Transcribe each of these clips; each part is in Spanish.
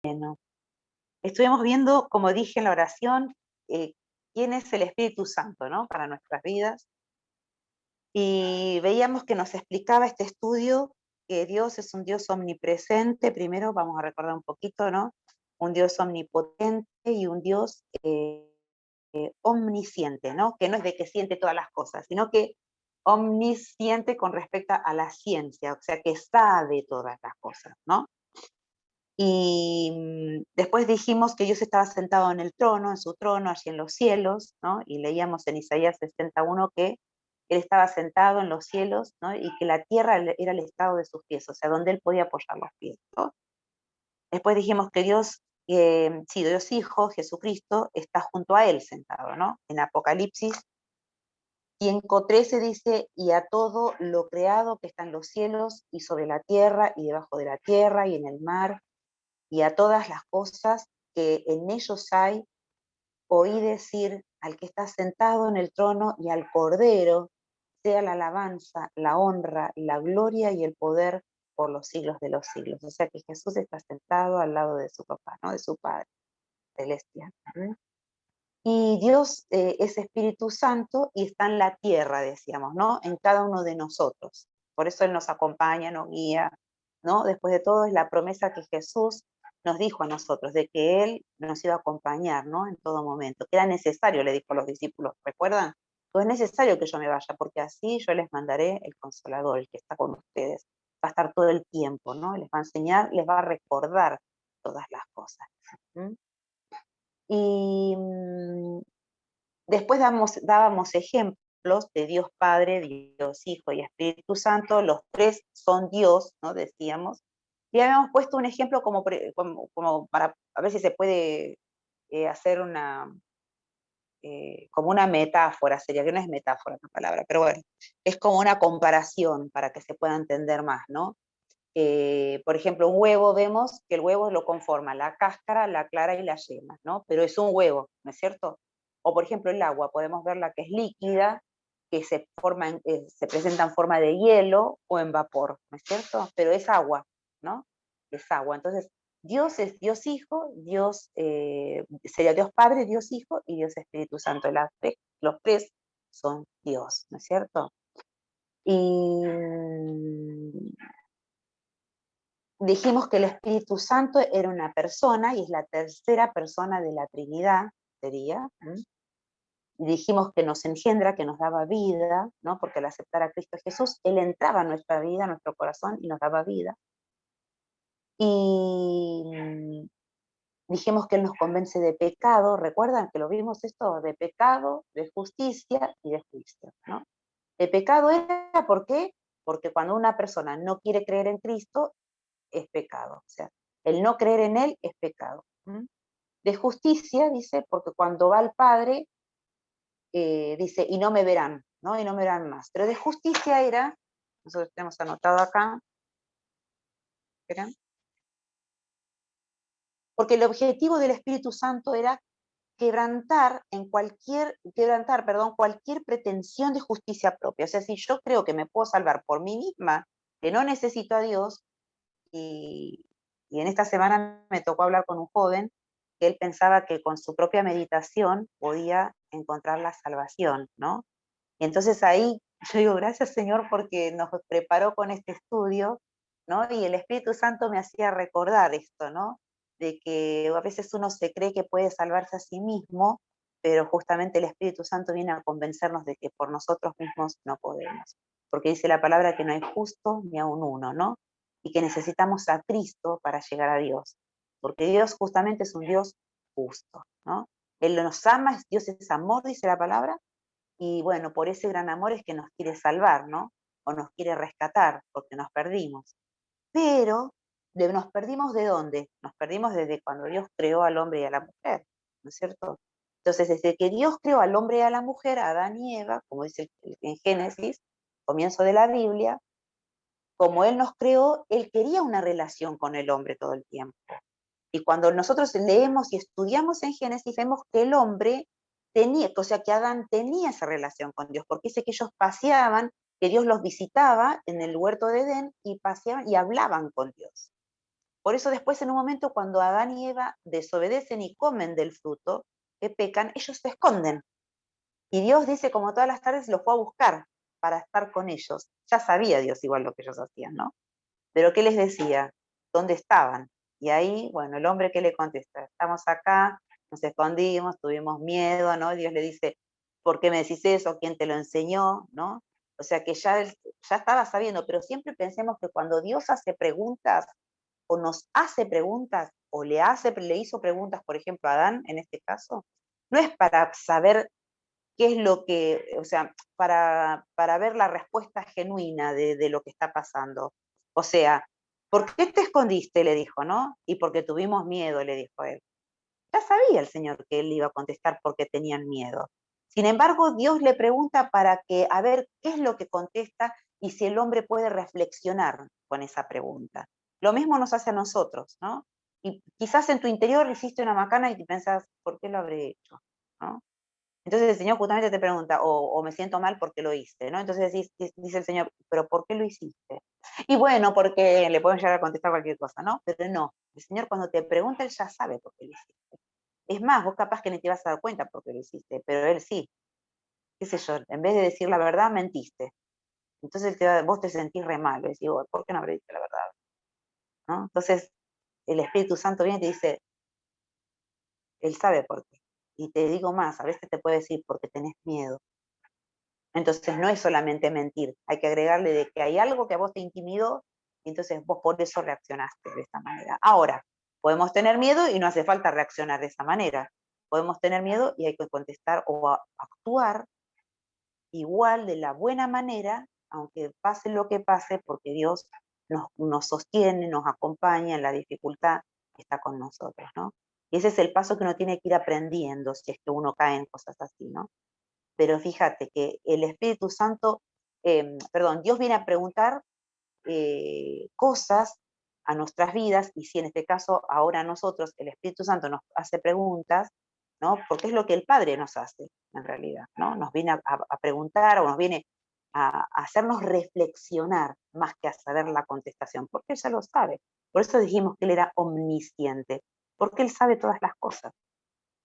Bueno, estuvimos viendo, como dije en la oración, quién es el Espíritu Santo, ¿no? Para nuestras vidas. Y veíamos que nos explicaba este estudio que Dios es un Dios omnipresente. Primero vamos a recordar un poquito, ¿no? Un Dios omnipotente y un Dios omnisciente, ¿no? Que no es de que siente todas las cosas, sino que omnisciente con respecto a la ciencia, o sea, que sabe todas las cosas, ¿no? Y después dijimos que Dios estaba sentado en el trono, en su trono, allí en los cielos, ¿no? Y leíamos en Isaías 61 que Él estaba sentado en los cielos, ¿no? Y que la tierra era el estado de sus pies, o sea, donde Él podía apoyar los pies, ¿no? Después dijimos que Dios, sí, Dios Hijo, Jesucristo, está junto a Él sentado, ¿no? En Apocalipsis 5:13 dice, y a todo lo creado que está en los cielos y sobre la tierra y debajo de la tierra y en el mar, y a todas las cosas que en ellos hay, oí decir al que está sentado en el trono y al Cordero, sea la alabanza, la honra, la gloria y el poder por los siglos de los siglos. O sea que Jesús está sentado al lado de su papá, ¿no? De su Padre celestial. Y Dios es Espíritu Santo y está en la tierra, decíamos, ¿no? En cada uno de nosotros. Por eso Él nos acompaña, nos guía, ¿no? Después de todo es la promesa que Jesús nos dijo a nosotros, de que Él nos iba a acompañar, ¿no? En todo momento. Que era necesario, le dijo a los discípulos, ¿recuerdan? No es necesario que yo me vaya, porque así yo les mandaré el Consolador, el que está con ustedes. Va a estar todo el tiempo, ¿no? Les va a enseñar, les va a recordar todas las cosas. ¿Mm? Y después dábamos ejemplos de Dios Padre, Dios Hijo y Espíritu Santo. Los tres son Dios, ¿no? Decíamos. Y habíamos puesto un ejemplo como para a ver si se puede hacer como una metáfora, sería que no es metáfora la palabra, pero bueno, es como una comparación para que se pueda entender más, ¿no? Por ejemplo, un huevo, vemos que el huevo lo conforma la cáscara, la clara y la yema, ¿no? Pero es un huevo, ¿no es cierto? O por ejemplo el agua, podemos verla que es líquida, que se presenta en forma de hielo o en vapor, ¿no es cierto? Pero es agua, ¿no? Es agua. Entonces, Dios es Dios Hijo, Dios sería Dios Padre, Dios Hijo y Dios Espíritu Santo. Los tres son Dios, ¿no es cierto? Y dijimos que el Espíritu Santo era una persona y es la tercera persona de la Trinidad, sería. Y dijimos que nos engendra, que nos daba vida, ¿no? Porque al aceptar a Cristo Jesús, Él entraba en nuestra vida, en nuestro corazón y nos daba vida. Y dijimos que Él nos convence de pecado, ¿recuerdan que lo vimos esto? De pecado, de justicia y de juicio, ¿no? De pecado era, ¿por qué? Porque cuando una persona no quiere creer en Cristo, es pecado. O sea, el no creer en Él es pecado. De justicia, dice, porque cuando va al Padre, dice, y no me verán, ¿no? Y no me verán más. Pero de justicia era, nosotros tenemos anotado acá, ¿esperan? Porque el objetivo del Espíritu Santo era quebrantar, pretensión de justicia propia. O sea, si yo creo que me puedo salvar por mí misma, que no necesito a Dios, y, y en esta semana me tocó hablar con un joven que él pensaba que con su propia meditación podía encontrar la salvación, ¿no? Y entonces ahí yo digo, gracias Señor porque nos preparó con este estudio, ¿no? Y el Espíritu Santo me hacía recordar esto, ¿no? De que a veces uno se cree que puede salvarse a sí mismo, pero justamente el Espíritu Santo viene a convencernos de que por nosotros mismos no podemos. Porque dice la palabra que no hay justo ni aun uno, ¿no? Y que necesitamos a Cristo para llegar a Dios. Porque Dios justamente es un Dios justo, ¿no? Él nos ama, Dios es amor, dice la palabra, y bueno, por ese gran amor es que nos quiere salvar, ¿no? O nos quiere rescatar, porque nos perdimos. Pero, ¿nos perdimos de dónde? Nos perdimos desde cuando Dios creó al hombre y a la mujer, ¿no es cierto? Entonces, desde que Dios creó al hombre y a la mujer, a Adán y Eva, como dice en Génesis, comienzo de la Biblia, como Él nos creó, Él quería una relación con el hombre todo el tiempo. Y cuando nosotros leemos y estudiamos en Génesis, vemos que el hombre tenía, o sea, que Adán tenía esa relación con Dios, porque dice que ellos paseaban, que Dios los visitaba en el huerto de Edén y paseaban y hablaban con Dios. Por eso después en un momento cuando Adán y Eva desobedecen y comen del fruto, que pecan, ellos se esconden. Y Dios dice, como todas las tardes, los fue a buscar para estar con ellos. Ya sabía Dios igual lo que ellos hacían, ¿no? Pero ¿qué les decía? ¿Dónde estaban? Y ahí, bueno, el hombre que le contesta, estamos acá, nos escondimos, tuvimos miedo, ¿no? Dios le dice, ¿por qué me decís eso? ¿Quién te lo enseñó? ¿No? O sea que ya estaba sabiendo, pero siempre pensemos que cuando Dios hace preguntas, o nos hace preguntas, o le hizo preguntas, por ejemplo, a Adán, en este caso, no es para saber qué es lo que, o sea, para ver la respuesta genuina de lo que está pasando. O sea, ¿por qué te escondiste? Le dijo, ¿no? Y porque tuvimos miedo, le dijo él. Ya sabía el Señor que él iba a contestar porque tenían miedo. Sin embargo, Dios le pregunta para que, a ver, qué es lo que contesta y si el hombre puede reflexionar con esa pregunta. Lo mismo nos hace a nosotros, ¿no? Y quizás en tu interior hiciste una macana y te pensás, ¿por qué lo habré hecho? ¿No? Entonces el Señor justamente te pregunta, o me siento mal porque lo hice, ¿no? Entonces dice el Señor, ¿pero por qué lo hiciste? Y bueno, porque le pueden llegar a contestar cualquier cosa, ¿no? Pero no, el Señor cuando te pregunta, Él ya sabe por qué lo hiciste. Es más, vos capaz que ni te vas a dar cuenta por qué lo hiciste, pero Él sí, qué sé yo, en vez de decir la verdad, mentiste. Entonces vos te sentís re mal, decís, "Oh, ¿por qué no habré dicho la verdad?" ¿No? Entonces el Espíritu Santo viene y te dice, Él sabe por qué. Y te digo más, a veces te puede decir, porque tenés miedo. Entonces no es solamente mentir, hay que agregarle de que hay algo que a vos te intimidó y entonces vos por eso reaccionaste de esta manera. Ahora, podemos tener miedo y no hace falta reaccionar de esa manera. Podemos tener miedo y hay que contestar o actuar igual de la buena manera, aunque pase lo que pase, porque Dios nos sostiene, nos acompaña en la dificultad que está con nosotros, ¿no? Y ese es el paso que uno tiene que ir aprendiendo si es que uno cae en cosas así, ¿no? Pero fíjate que el Espíritu Santo, perdón, Dios viene a preguntar cosas a nuestras vidas, y si en este caso ahora a nosotros el Espíritu Santo nos hace preguntas, ¿no? Porque es lo que el Padre nos hace, en realidad, ¿no? Nos viene a preguntar o nos viene a hacernos reflexionar más que a saber la contestación, porque Él ya lo sabe. Por eso dijimos que Él era omnisciente, porque Él sabe todas las cosas.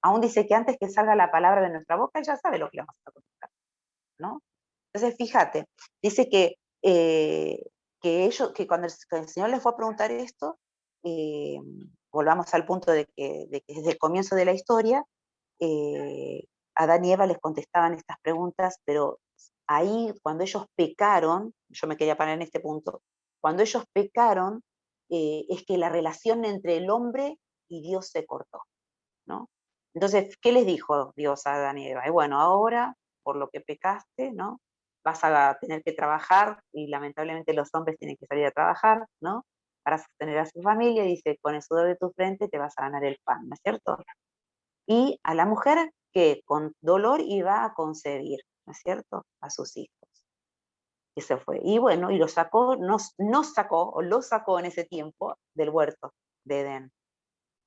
Aún dice que antes que salga la palabra de nuestra boca, Él ya sabe lo que le vamos a contestar, ¿no? Entonces, fíjate, dice que cuando el Señor les fue a preguntar esto, eh, volvamos al punto de que desde el comienzo de la historia, eh, Adán y Eva les contestaban estas preguntas, pero ahí cuando ellos pecaron, yo me quería parar en este punto, cuando ellos pecaron, es que la relación entre el hombre y Dios se cortó, ¿no? Entonces, ¿qué les dijo Dios a Adán y Eva? Y bueno, ahora, por lo que pecaste, ¿no? Vas a tener que trabajar, y lamentablemente los hombres tienen que salir a trabajar, ¿no? Para sostener a su familia, y dice, con el sudor de tu frente te vas a ganar el pan, ¿no es cierto? Y a la mujer que con dolor iba a concebir, ¿no es cierto? A sus hijos. Y se fue. Y bueno, y lo sacó, nos sacó, o lo sacó en ese tiempo del huerto de Edén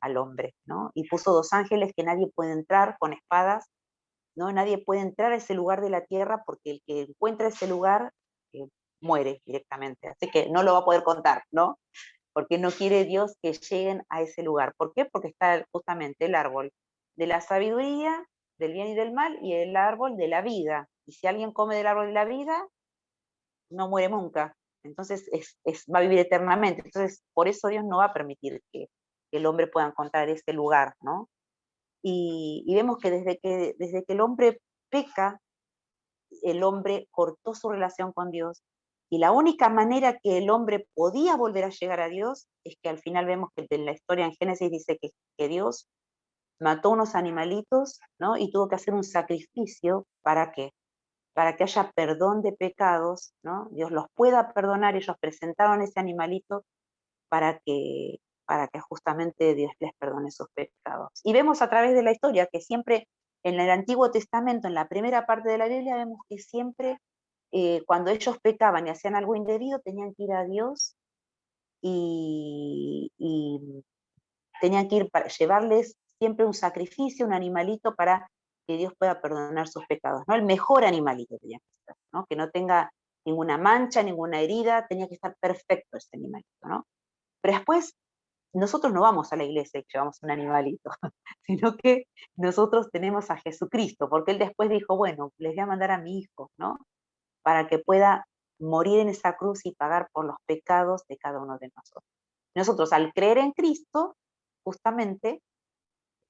al hombre, ¿no? Y puso dos ángeles que nadie puede entrar con espadas, ¿no? Nadie puede entrar a ese lugar de la tierra porque el que encuentra ese lugar eh, muere directamente. Así que no lo va a poder contar, ¿no? Porque no quiere Dios que lleguen a ese lugar. ¿Por qué? Porque está justamente el árbol de la sabiduría, del bien y del mal, y el árbol de la vida. Y si alguien come del árbol de la vida, no muere nunca. Entonces va a vivir eternamente. Entonces, por eso Dios no va a permitir que el hombre pueda encontrar ese lugar, ¿no? Y vemos que desde que el hombre peca, el hombre cortó su relación con Dios. Y la única manera que el hombre podía volver a llegar a Dios es que al final vemos que en la historia en Génesis dice que Dios mató unos animalitos, ¿no? Y tuvo que hacer un sacrificio. ¿Para qué? Para que haya perdón de pecados, ¿no? Dios los pueda perdonar. Ellos presentaron ese animalito para que, para que justamente Dios les perdone sus pecados. Y vemos a través de la historia que siempre en el Antiguo Testamento, en la primera parte de la Biblia, vemos que siempre cuando ellos pecaban y hacían algo indebido, tenían que ir a Dios y tenían que ir para llevarles siempre un sacrificio, un animalito para que Dios pueda perdonar sus pecados, ¿no? El mejor animalito tenía que ser, ¿no? Que no tenga ninguna mancha, ninguna herida, tenía que estar perfecto ese animalito, ¿no? Pero después nosotros no vamos a la iglesia y llevamos un animalito, sino que nosotros tenemos a Jesucristo, porque Él después dijo, bueno, les voy a mandar a mi Hijo, ¿no? Para que pueda morir en esa cruz y pagar por los pecados de cada uno de nosotros. Nosotros, al creer en Cristo, justamente,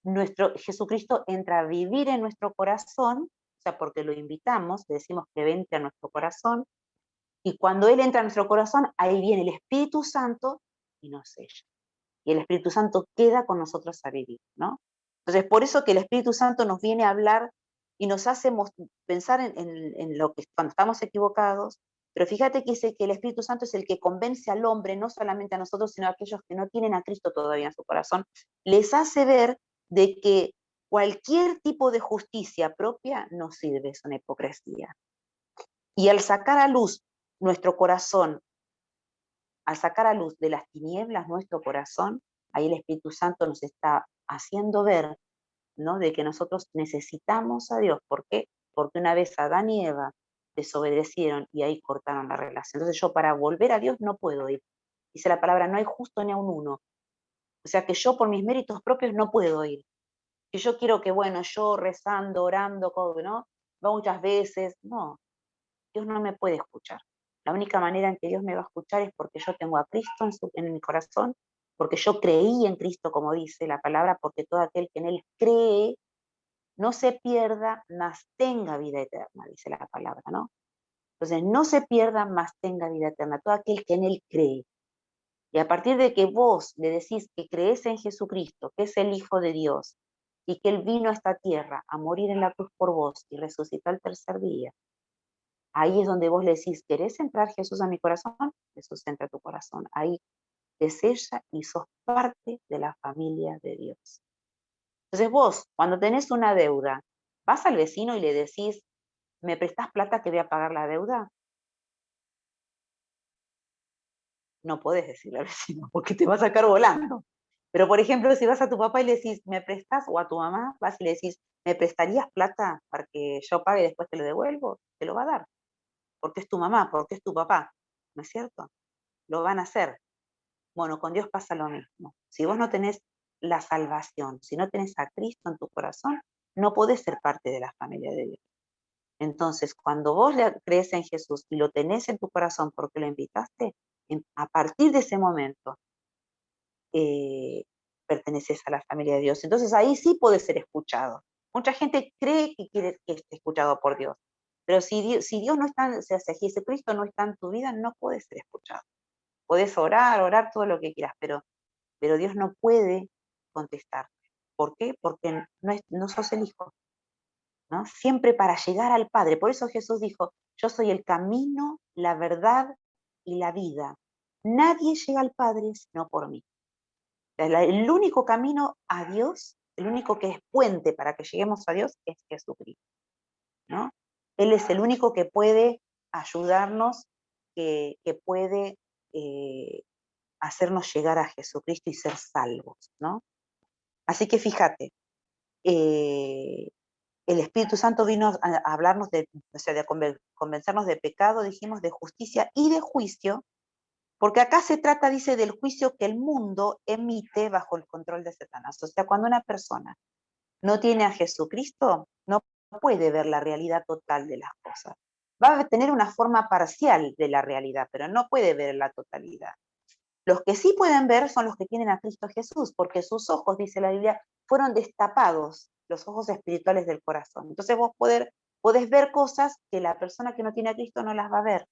nuestro Jesucristo entra a vivir en nuestro corazón, o sea, porque lo invitamos, le decimos que vente a nuestro corazón, y cuando Él entra a nuestro corazón, ahí viene el Espíritu Santo y nos sella. Y el Espíritu Santo queda con nosotros a vivir, ¿no? Entonces, por eso que el Espíritu Santo nos viene a hablar y nos hace pensar en lo que cuando estamos equivocados, pero fíjate que dice que el Espíritu Santo es el que convence al hombre, no solamente a nosotros, sino a aquellos que no tienen a Cristo todavía en su corazón, les hace ver de que cualquier tipo de justicia propia no sirve, es una hipocresía. Y al sacar a luz nuestro corazón, al sacar a luz de las tinieblas nuestro corazón, ahí el Espíritu Santo nos está haciendo ver, ¿no? De que nosotros necesitamos a Dios. ¿Por qué? Porque una vez Adán y Eva desobedecieron y ahí cortaron la relación. Entonces yo para volver a Dios no puedo ir. Dice la palabra, no hay justo ni a un uno. O sea que yo por mis méritos propios no puedo ir. Y yo quiero que, bueno, yo rezando, orando, ¿no? Va muchas veces. No, Dios no me puede escuchar. La única manera en que Dios me va a escuchar es porque yo tengo a Cristo en mi corazón, porque yo creí en Cristo, como dice la palabra, porque todo aquel que en Él cree no se pierda, mas tenga vida eterna, dice la palabra, ¿no? Entonces, no se pierda, mas tenga vida eterna, todo aquel que en Él cree. Y a partir de que vos le decís que crees en Jesucristo, que es el Hijo de Dios, y que Él vino a esta tierra a morir en la cruz por vos y resucitó al tercer día, ahí es donde vos le decís, ¿querés entrar Jesús a mi corazón? Jesús entra a tu corazón. Ahí te sella y sos parte de la familia de Dios. Entonces vos, cuando tenés una deuda, vas al vecino y le decís, ¿me prestás plata que voy a pagar la deuda? No podés decirle al vecino, porque te va a sacar volando. Pero, por ejemplo, si vas a tu papá y le decís, ¿me prestás? O a tu mamá, vas y le decís, ¿me prestarías plata para que yo pague y después te lo devuelvo? Te lo va a dar, porque es tu mamá, porque es tu papá, ¿no es cierto? Lo van a hacer. Bueno, con Dios pasa lo mismo. Si vos no tenés la salvación, si no tenés a Cristo en tu corazón, no podés ser parte de la familia de Dios. Entonces, cuando vos crees en Jesús y lo tenés en tu corazón porque lo invitaste, a partir de ese momento eh, perteneces a la familia de Dios. Entonces ahí sí puedes ser escuchado. Mucha gente cree que quiere que esté escuchado por Dios, pero si Dios no está, o sea, si Jesucristo no está en tu vida, no puedes ser escuchado. Podés orar todo lo que quieras, pero Dios no puede contestar. ¿Por qué? Porque no sos el Hijo, ¿no? Siempre para llegar al Padre. Por eso Jesús dijo, yo soy el camino, la verdad y la vida. Nadie llega al Padre sino por mí. El único camino a Dios, el único que es puente para que lleguemos a Dios es Jesucristo, ¿no? Él es el único que puede ayudarnos, que puede hacernos llegar a Jesucristo y ser salvos, ¿no? Así que fíjate, el Espíritu Santo vino a hablarnos o sea, de convencernos de pecado, dijimos, de justicia y de juicio, porque acá se trata, dice, del juicio que el mundo emite bajo el control de Satanás. O sea, cuando una persona no tiene a Jesucristo, no puede ver la realidad total de las cosas. Va a tener una forma parcial de la realidad, pero no puede ver la totalidad. Los que sí pueden ver son los que tienen a Cristo Jesús, porque sus ojos, dice la Biblia, fueron destapados, los ojos espirituales del corazón. Entonces vos podés ver cosas que la persona que no tiene a Cristo no las va a ver,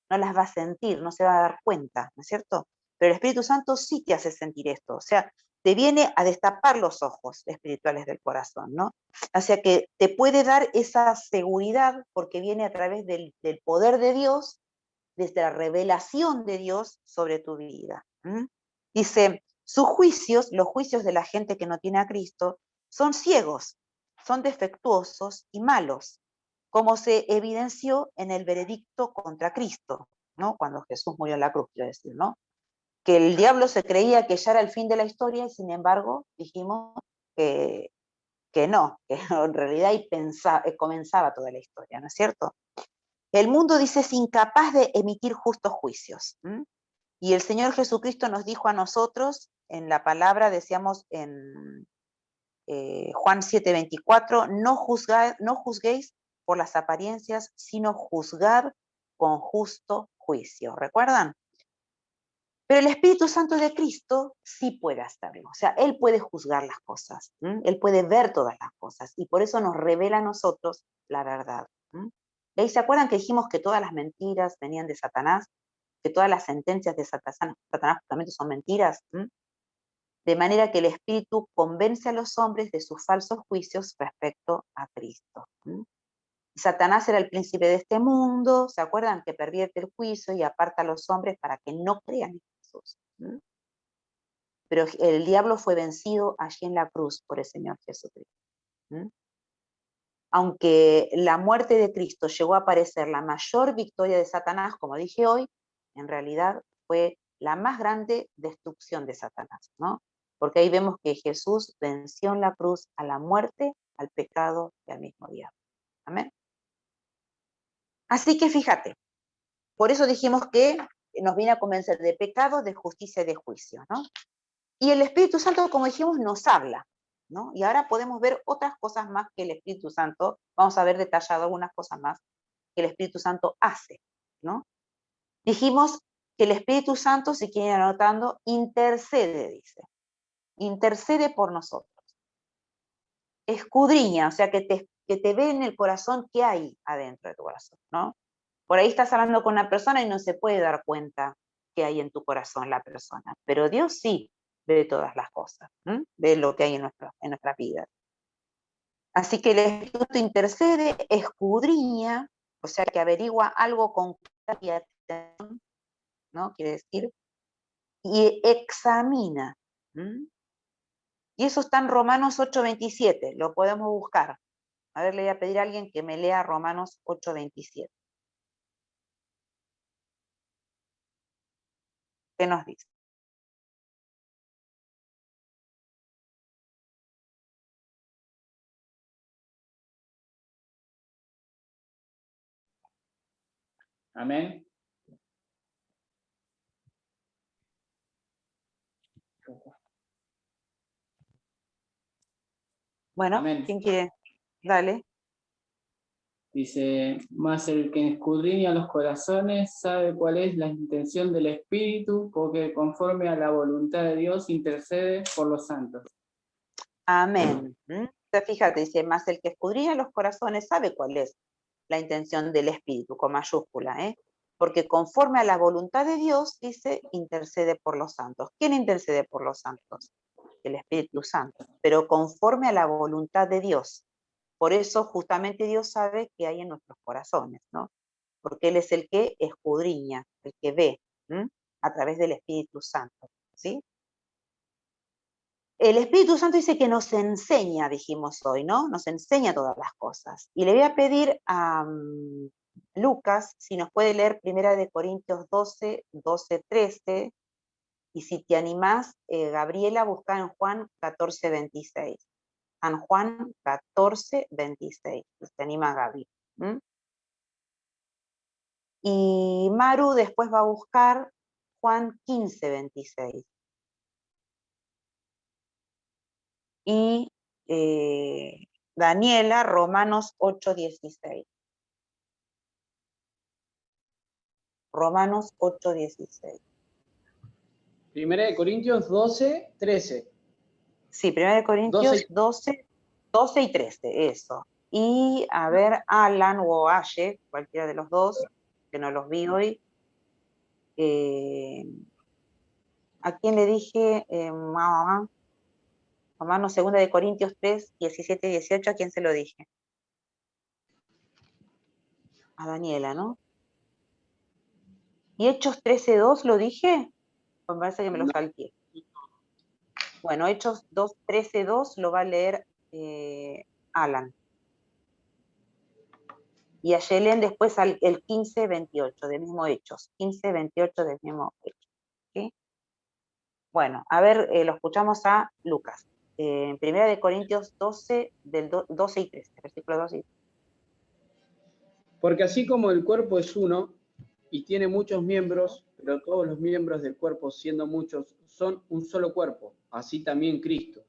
no las va a sentir, no se va a dar cuenta, ¿no es cierto? Pero el Espíritu Santo sí te hace sentir esto, o sea, te viene a destapar los ojos espirituales del corazón, ¿no? O sea que te puede dar esa seguridad porque viene a través del poder de Dios, desde la revelación de Dios sobre tu vida. Dice, sus juicios, los juicios de la gente que no tiene a Cristo, son ciegos, son defectuosos y malos, como se evidenció en el veredicto contra Cristo, ¿no? Cuando Jesús murió en la cruz, quiero decir, ¿no? Que el diablo se creía que ya era el fin de la historia y sin embargo dijimos que, que no, que en realidad ahí comenzaba toda la historia, ¿no es cierto? El mundo, dice, es incapaz de emitir justos juicios. Y el Señor Jesucristo nos dijo a nosotros, en la palabra, decíamos en Juan 7:24, no juzguéis por las apariencias, sino juzgad con justo juicio. ¿Recuerdan? Pero el Espíritu Santo de Cristo sí puede hacerlo. O sea, Él puede juzgar las cosas. Él puede ver todas las cosas. Y por eso nos revela a nosotros la verdad. ¿Y ahí se acuerdan que dijimos que todas las mentiras venían de Satanás? Que todas las sentencias de Satanás justamente son mentiras. De manera que el Espíritu convence a los hombres de sus falsos juicios respecto a Cristo. Satanás era el príncipe de este mundo, ¿se acuerdan? Que pervierte el juicio y aparta a los hombres para que no crean en Jesús. Pero el diablo fue vencido allí en la cruz por el Señor Jesucristo. Aunque la muerte de Cristo llegó a parecer la mayor victoria de Satanás, como dije hoy, en realidad fue la más grande destrucción de Satanás, ¿no? Porque ahí vemos que Jesús venció en la cruz a la muerte, al pecado y al mismo diablo. Amén. Así que fíjate, por eso dijimos que nos viene a convencer de pecado, de justicia y de juicio, ¿no? Y el Espíritu Santo, como dijimos, nos habla, ¿no? Y ahora podemos ver otras cosas más que el Espíritu Santo, vamos a ver detallado algunas cosas más que el Espíritu Santo hace, ¿no? Dijimos que el Espíritu Santo, si quieren anotando, intercede, dice. Intercede por nosotros. Escudriña, o sea, que te ve en el corazón qué hay adentro de tu corazón, ¿no? Por ahí estás hablando con una persona y no se puede dar cuenta qué hay en tu corazón la persona, pero Dios sí ve todas las cosas, ve lo que hay en nuestra vida. Así que el Espíritu intercede, escudriña, o sea, que averigua algo con claridad, ¿no? Quiere decir, y examina. Y eso está en Romanos 8:27, lo podemos buscar. A ver, le voy a pedir a alguien que me lea Romanos 8:27. ¿Qué nos dice? Amén. Bueno, Amén. ¿quién quiere? Dale. Dice, mas el que escudriña los corazones sabe cuál es la intención del Espíritu, porque conforme a la voluntad de Dios intercede por los santos. Amén. Fíjate, dice, más el que escudriña los corazones sabe cuál es la intención del Espíritu, con mayúscula, porque conforme a la voluntad de Dios, dice, intercede por los santos. ¿Quién intercede por los santos? El Espíritu Santo, pero conforme a la voluntad de Dios. Por eso justamente Dios sabe qué hay en nuestros corazones, ¿no? Porque Él es el que escudriña, el que ve, a través del Espíritu Santo, ¿sí? El Espíritu Santo dice que nos enseña, dijimos hoy, ¿no? Nos enseña todas las cosas. Y le voy a pedir a Lucas si nos puede leer 1 Corintios 12, 12, 13. Y si te animás, Gabriela, busca en Juan 14, 26. San Juan 14, 26. Si te anima, Gaby. Y Maru después va a buscar Juan 15, 26. Y Daniela, Romanos 8, 16. Romanos 8, 16. 1 Corintios 12, 13. Sí, 1 Corintios 12, 12 y 13, eso. Y a ver, Alan o Aye, cualquiera de los dos, que no los vi hoy. ¿A quién le dije? Romanos 2 Corintios 3, 17 y 18, ¿a quién se lo dije? A Daniela, ¿no? ¿Y Hechos 13, 2 lo dije? Pues me parece que me lo salté. Bueno, Hechos 2, 13, 2 lo va a leer Alan. Y a Yelen después el 15, 28 del mismo Hechos. 15, 28 del mismo Hechos. ¿Sí? Bueno, a ver, lo escuchamos a Lucas. En 1 Corintios 12, del 12 y 13, versículo 12 y 13. Porque así como el cuerpo es uno y tiene muchos miembros, pero todos los miembros del cuerpo, siendo muchos, son un solo cuerpo, así también Cristo.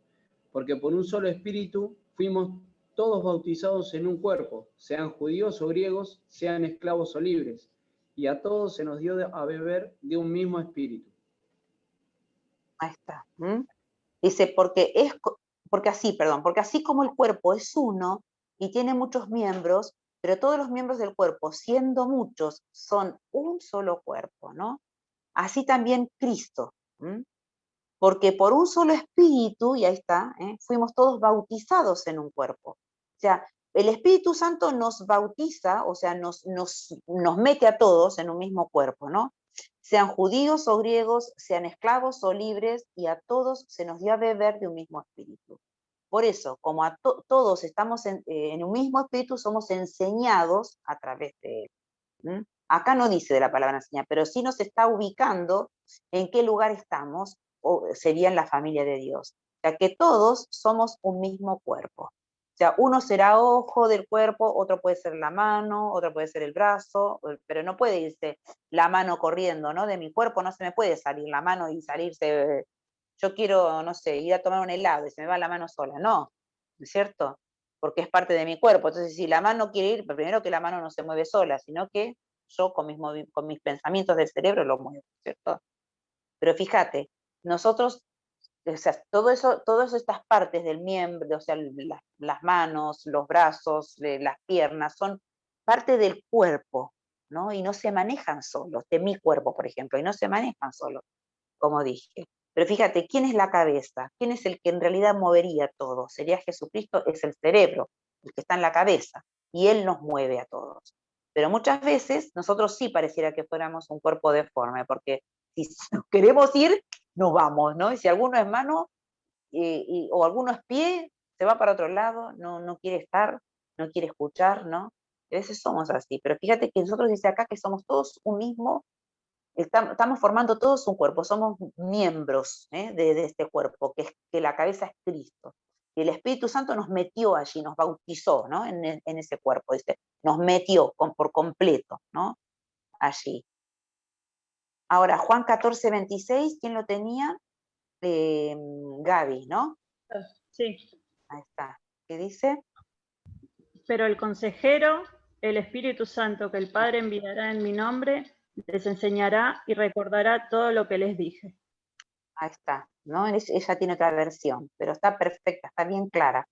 Porque por un solo espíritu fuimos todos bautizados en un cuerpo, sean judíos o griegos, sean esclavos o libres, y a todos se nos dio a beber de un mismo espíritu. Ahí está. Dice, porque así como el cuerpo es uno y tiene muchos miembros, pero todos los miembros del cuerpo, siendo muchos, son un solo cuerpo, ¿no? Así también Cristo. Porque por un solo espíritu, y ahí está, fuimos todos bautizados en un cuerpo. O sea, el Espíritu Santo nos bautiza, o sea, nos mete a todos en un mismo cuerpo, ¿no? Sean judíos o griegos, sean esclavos o libres, y a todos se nos dio a beber de un mismo espíritu. Por eso, como todos estamos en un mismo espíritu, somos enseñados a través de él. Acá no dice de la palabra enseñar, pero sí nos está ubicando en qué lugar estamos, o sería en la familia de Dios. O sea, que todos somos un mismo cuerpo. O sea, uno será ojo del cuerpo, otro puede ser la mano, otro puede ser el brazo, pero no puede irse la mano corriendo, ¿no? De mi cuerpo no se me puede salir la mano y salirse, yo quiero, no sé, ir a tomar un helado y se me va la mano sola. No, ¿no es cierto? Porque es parte de mi cuerpo. Entonces, si la mano quiere ir, primero que la mano no se mueve sola, sino que yo con mis pensamientos del cerebro lo muevo, ¿cierto? Pero fíjate, nosotros, o sea, todas estas partes del miembro, o sea, las manos, los brazos, las piernas, son parte del cuerpo, ¿no? Y no se manejan solos, de mi cuerpo, por ejemplo, y no se manejan solos, como dije. Pero fíjate, ¿quién es la cabeza? ¿Quién es el que en realidad movería todo? Sería Jesucristo, es el cerebro, el que está en la cabeza, y Él nos mueve a todos. Pero muchas veces nosotros sí pareciera que fuéramos un cuerpo deforme, porque si queremos ir, nos vamos, ¿no? Y si alguno es mano o alguno es pie, se va para otro lado, no quiere estar, no quiere escuchar, ¿no? A veces somos así, pero fíjate que nosotros dice acá que somos todos un mismo, estamos formando todos un cuerpo, somos miembros de este cuerpo, que la cabeza es Cristo. Y el Espíritu Santo nos metió allí, nos bautizó, ¿no? En ese cuerpo, dice, nos metió por completo, ¿no? Allí. Ahora, Juan 14:26, ¿quién lo tenía? Gaby, ¿no? Sí. Ahí está. ¿Qué dice? Pero el consejero, el Espíritu Santo que el Padre enviará en mi nombre, les enseñará y recordará todo lo que les dije. Ahí está, ¿no? Ella tiene otra versión, pero está perfecta, está bien clara.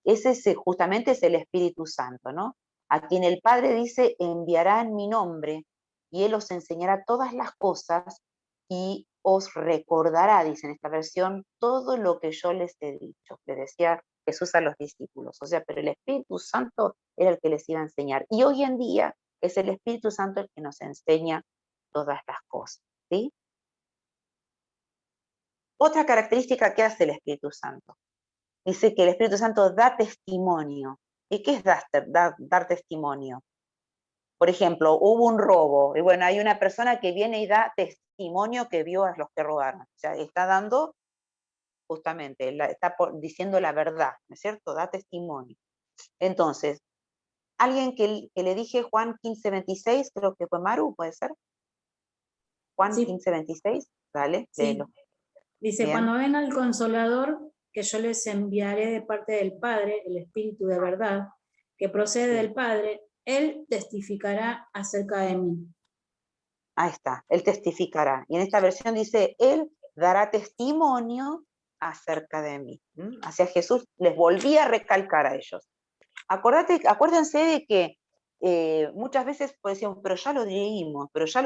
Ese justamente es el Espíritu Santo, ¿no? A quien el Padre dice, enviará en mi nombre, y Él os enseñará todas las cosas y os recordará, dice en esta versión, todo lo que yo les he dicho, le decía Jesús a los discípulos. O sea, pero el Espíritu Santo era el que les iba a enseñar. Y hoy en día es el Espíritu Santo el que nos enseña todas las cosas, ¿sí? Otra característica que hace el Espíritu Santo. Dice que el Espíritu Santo da testimonio. ¿Y qué es dar testimonio? Por ejemplo, hubo un robo, y bueno, hay una persona que viene y da testimonio que vio a los que robaron. O sea, está dando justamente, está diciendo la verdad, ¿no es cierto? Da testimonio. Entonces, alguien que le dije Juan 15:26, creo que fue Maru, ¿puede ser? Juan Sí. 15:26, dale, léelo. Sí. Dice, Bien. cuando ven al Consolador, que yo les enviaré de parte del Padre, el Espíritu de verdad, que procede del Padre, Él testificará acerca de mí. Ahí está, Él testificará. Y en esta versión dice, Él dará testimonio acerca de mí. Hacia Jesús les volvía a recalcar a ellos. Acuérdense de que muchas veces pues, decíamos, pero ya lo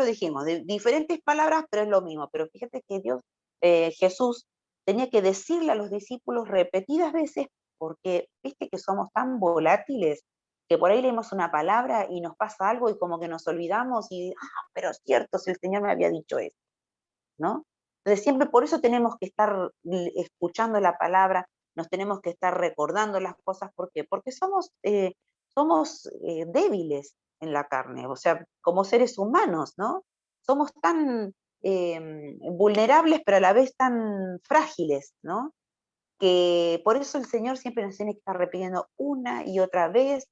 dijimos, de diferentes palabras, pero es lo mismo. Pero fíjate que Jesús tenía que decirle a los discípulos repetidas veces, porque viste que somos tan volátiles, que por ahí leemos una palabra y nos pasa algo y como que nos olvidamos y, pero es cierto, si el Señor me había dicho eso, ¿no? Entonces siempre por eso tenemos que estar escuchando la palabra, nos tenemos que estar recordando las cosas. ¿Por qué? Porque somos débiles en la carne, o sea, como seres humanos, ¿no? Somos tan vulnerables, pero a la vez tan frágiles, ¿no? Que por eso el Señor siempre nos tiene que estar repitiendo una y otra vez,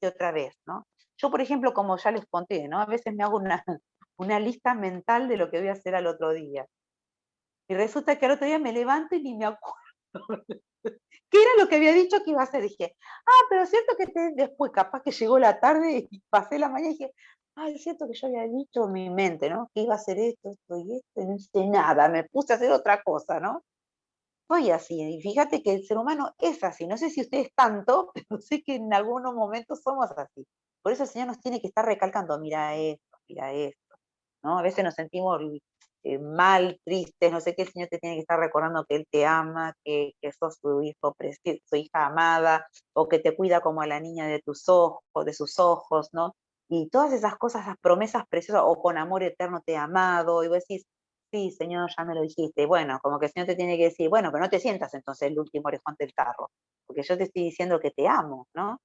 ¿no? Yo, por ejemplo, como ya les conté, ¿no? A veces me hago una lista mental de lo que voy a hacer al otro día. Y resulta que al otro día me levanto y ni me acuerdo. ¿Qué era lo que había dicho que iba a hacer? Dije, pero es cierto que después capaz que llegó la tarde y pasé la mañana y dije, es cierto que yo había dicho en mi mente, ¿no? Que iba a hacer esto y esto, y no hice nada, me puse a hacer otra cosa, ¿no? Soy así, y fíjate que el ser humano es así, no sé si ustedes tanto, pero sé que en algunos momentos somos así. Por eso el Señor nos tiene que estar recalcando, mira esto, ¿no? A veces nos sentimos mal, tristes, no sé qué, el Señor te tiene que estar recordando que Él te ama, que sos su hijo precioso, su hija amada, o que te cuida como a la niña de tus ojos, de sus ojos, ¿no? Y todas esas cosas, esas promesas preciosas, o con amor eterno te he amado, y vos decís, sí, Señor, ya me lo dijiste. Bueno, como que el Señor te tiene que decir, bueno, pero no te sientas entonces el último orejón del tarro, porque yo te estoy diciendo que te amo, ¿no?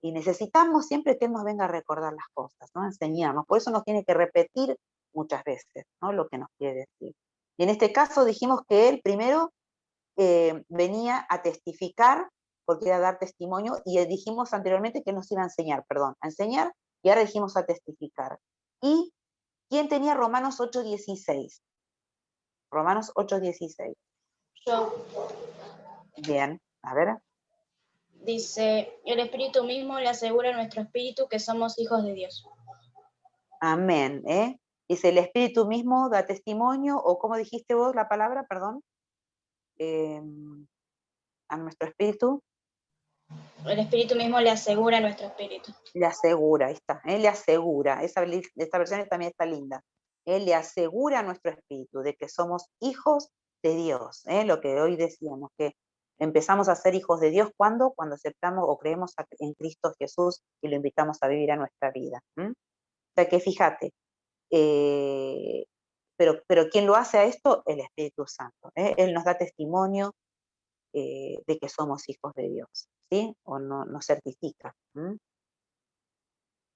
Y necesitamos siempre que Él nos venga a recordar las cosas, ¿no? Enseñarnos. Por eso nos tiene que repetir muchas veces, ¿no? Lo que nos quiere decir. Y en este caso dijimos que Él primero venía a testificar, porque era dar testimonio, y dijimos anteriormente que nos iba a enseñar, a enseñar, y ahora dijimos a testificar. ¿Y quién tenía Romanos 8:16? Romanos 8:16. Yo. Bien, a ver. Dice, el Espíritu mismo le asegura a nuestro espíritu que somos hijos de Dios. Amén, ¿eh? Dice, el Espíritu mismo da testimonio, o ¿cómo dijiste vos la palabra, perdón? A nuestro espíritu. El Espíritu mismo le asegura a nuestro espíritu. Le asegura, ahí está, le asegura, esta versión también está linda. Él le asegura a nuestro espíritu de que somos hijos de Dios, lo que hoy decíamos, que empezamos a ser hijos de Dios cuando aceptamos o creemos en Cristo Jesús y lo invitamos a vivir a nuestra vida. O sea que fíjate, pero ¿quién lo hace a esto? El Espíritu Santo. Él nos da testimonio de que somos hijos de Dios, ¿sí? O no, nos certifica.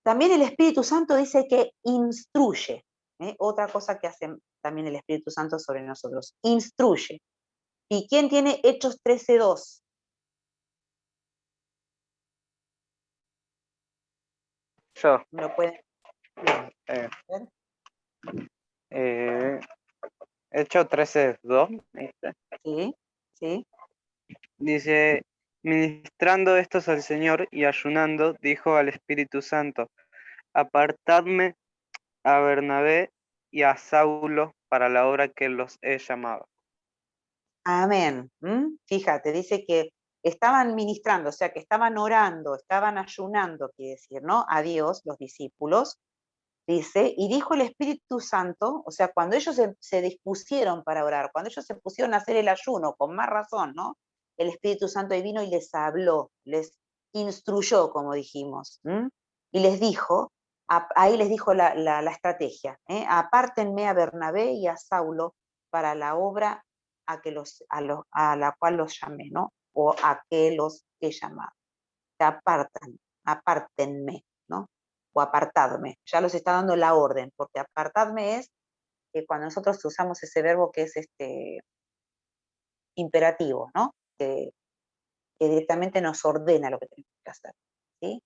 También el Espíritu Santo dice que instruye. Otra cosa que hace también el Espíritu Santo sobre nosotros, instruye. ¿Y quién tiene Hechos 13:2? Yo. ¿Me lo pueden? Hechos 13:2. Sí, sí. Dice, ministrando estos al Señor y ayunando, dijo al Espíritu Santo, apartadme a Bernabé y a Saulo para la obra que los he llamado. Amén. Fíjate, dice que estaban ministrando, o sea, que estaban orando, estaban ayunando, quiere decir, ¿no? A Dios, los discípulos, dice, y dijo el Espíritu Santo, o sea, cuando ellos se dispusieron para orar, cuando ellos se pusieron a hacer el ayuno, con más razón, ¿no? El Espíritu Santo ahí vino y les habló, les instruyó, como dijimos, y les dijo, ahí les dijo la estrategia, apártenme a Bernabé y a Saulo para la obra a la cual los llamé, ¿no? O a que los he llamado. Se apártenme, ¿no? O apartadme. Ya los está dando la orden, porque apartadme es que cuando nosotros usamos ese verbo que es imperativo, ¿no? Que directamente nos ordena lo que tenemos que hacer, ¿sí?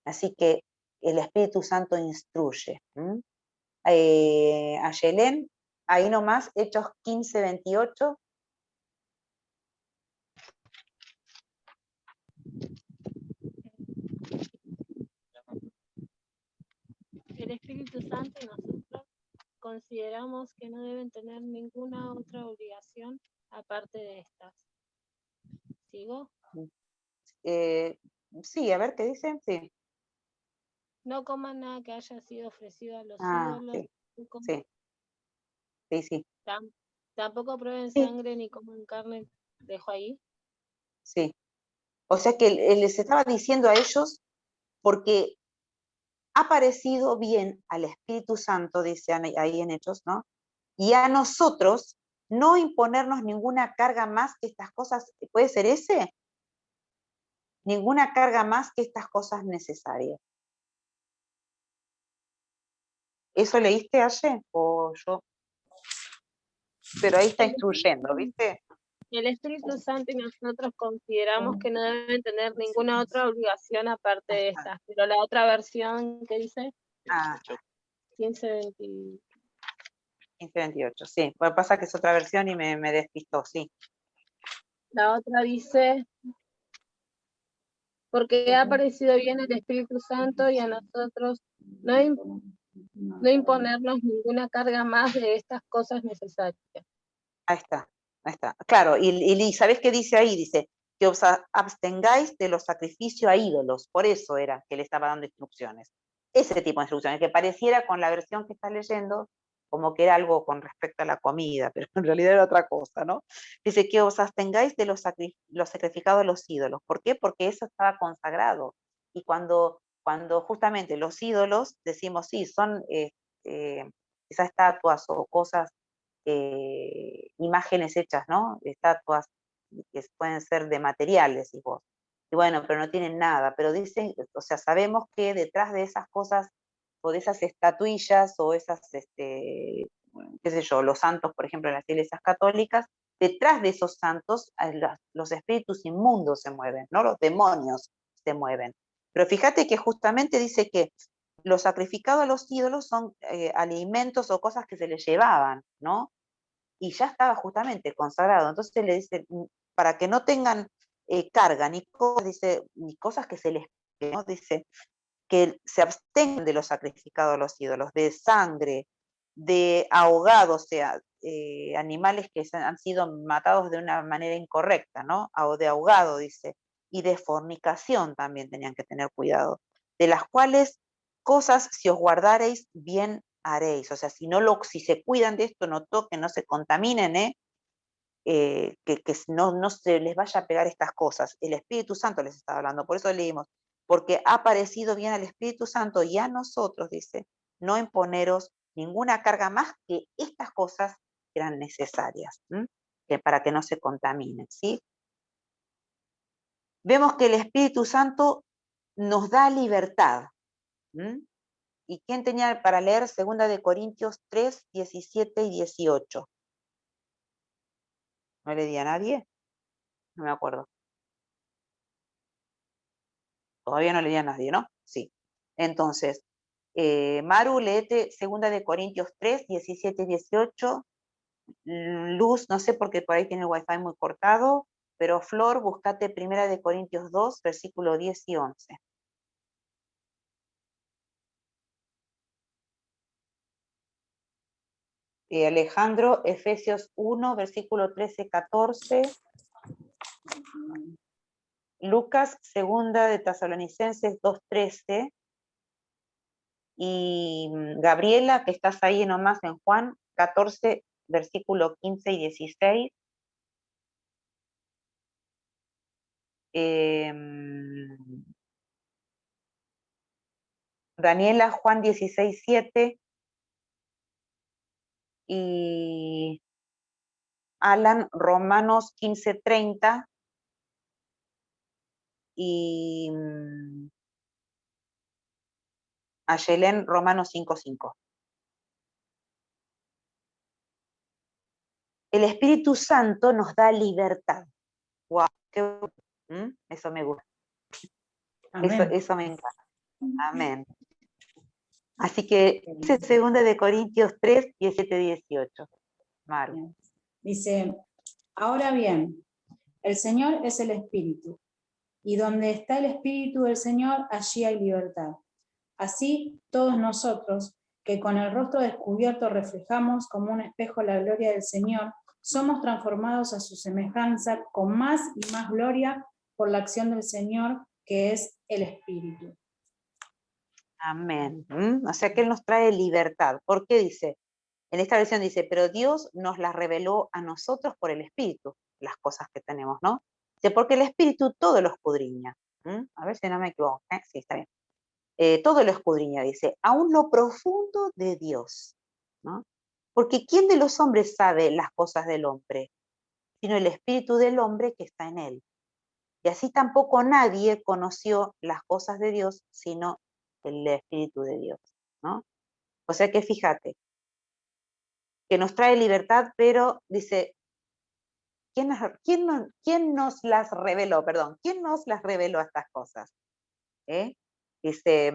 Así que el Espíritu Santo instruye. A Yelén, ahí nomás, Hechos 15:28. El Espíritu Santo y nosotros consideramos que no deben tener ninguna otra obligación aparte de estas. ¿Sigo? Sí, a ver qué dicen. Sí. No coman nada que haya sido ofrecido a los ídolos. Sí. Sí. Tampoco prueben Sí. sangre ni coman carne. ¿Dejo ahí? Sí. O sea que les estaba diciendo a ellos, porque ha parecido bien al Espíritu Santo, dice ahí en Hechos, ¿no? Y a nosotros no imponernos ninguna carga más que estas cosas, ¿puede ser ese? Ninguna carga más que estas cosas necesarias. ¿Eso leíste ayer o yo? Pero ahí está instruyendo, ¿viste? El Espíritu Santo y nosotros consideramos que no deben tener ninguna otra obligación aparte de estas. Pero la otra versión, ¿qué dice? 15:20. 15:28, sí. Lo que pasa es que es otra versión y me despistó, sí. La otra dice, porque ha parecido bien el Espíritu Santo y a nosotros no imponernos ninguna carga más de estas cosas necesarias. Ahí está, ahí está. Claro, y ¿sabés qué dice ahí? Dice, que os abstengáis de los sacrificios a ídolos. Por eso era que le estaba dando instrucciones. Ese tipo de instrucciones, que pareciera con la versión que está leyendo como que era algo con respecto a la comida, pero en realidad era otra cosa, ¿no? Dice que os abstengáis de los sacrificados a los ídolos. ¿Por qué? Porque eso estaba consagrado. Y cuando justamente los ídolos, decimos, sí, son esas estatuas o cosas, imágenes hechas, ¿no? Estatuas que pueden ser de materiales, y vos. Y bueno, pero no tienen nada, pero dicen, o sea, sabemos que detrás de esas cosas, o de esas estatuillas, o esas, qué sé yo, los santos, por ejemplo, en las iglesias católicas, detrás de esos santos, los espíritus inmundos se mueven, ¿no? Los demonios se mueven. Pero fíjate que justamente dice que los sacrificados a los ídolos son alimentos o cosas que se les llevaban, ¿no? Y ya estaba justamente consagrado. Entonces le dice, para que no tengan carga, ni cosas, dice, ni cosas que se les, ¿no? Dice, que se abstengan de los sacrificados a los ídolos, de sangre, de ahogados, o sea, animales que han sido matados de una manera incorrecta, ¿no? O de ahogado, dice, y de fornicación también tenían que tener cuidado, de las cuales cosas, si os guardareis, bien haréis. O sea, si se cuidan de esto, no toquen, no se contaminen, que no se les vaya a pegar estas cosas. El Espíritu Santo les está hablando, por eso leímos, porque ha parecido bien al Espíritu Santo y a nosotros, dice, no imponeros ninguna carga más que estas cosas que eran necesarias, que para que no se contaminen, ¿sí? Vemos que el Espíritu Santo nos da libertad. ¿Y quién tenía para leer 2 Corintios 3, 17 y 18? ¿No le di a nadie? No me acuerdo. Todavía no le di a nadie, ¿no? Sí. Entonces, Maru, léete 2 Corintios 3, 17 y 18. Luz, no sé porque por ahí tiene el wifi muy cortado, pero Flor, búscate 1 Corintios 2, versículo 10 y 11. Alejandro, Efesios 1, versículo 13, 14. Lucas, 2 de Tesalonicenses 2, 13. Y Gabriela, que estás ahí nomás en Juan 14, versículo 15 y 16. Daniela, Juan 16, 7. Y Alan, Romanos 15, 30. Y Ayelén, Romanos 5, 5. El Espíritu Santo nos da libertad. ¡Wow! Eso me gusta. Eso me encanta. Amén. Así que dice 2 Corintios 3, 17, 18. Maru. Dice, ahora bien, el Señor es el Espíritu, y donde está el Espíritu del Señor, allí hay libertad. Así, todos nosotros, que con el rostro descubierto reflejamos como un espejo la gloria del Señor, somos transformados a su semejanza con más y más gloria por la acción del Señor, que es el Espíritu. Amén. O sea que Él nos trae libertad. ¿Por qué dice? En esta versión dice, pero Dios nos las reveló a nosotros por el Espíritu, las cosas que tenemos, ¿no? Dice, porque el Espíritu todo lo escudriña. A ver si no me equivoco. Sí, está bien. Todo lo escudriña, dice, aún lo profundo de Dios, ¿no? Porque ¿quién de los hombres sabe las cosas del hombre? Sino el Espíritu del hombre que está en él. Y así tampoco nadie conoció las cosas de Dios, sino el Espíritu de Dios, ¿no? O sea que fíjate, que nos trae libertad, pero dice, ¿quién nos las reveló? Perdón, ¿quién nos las reveló estas cosas? Dice,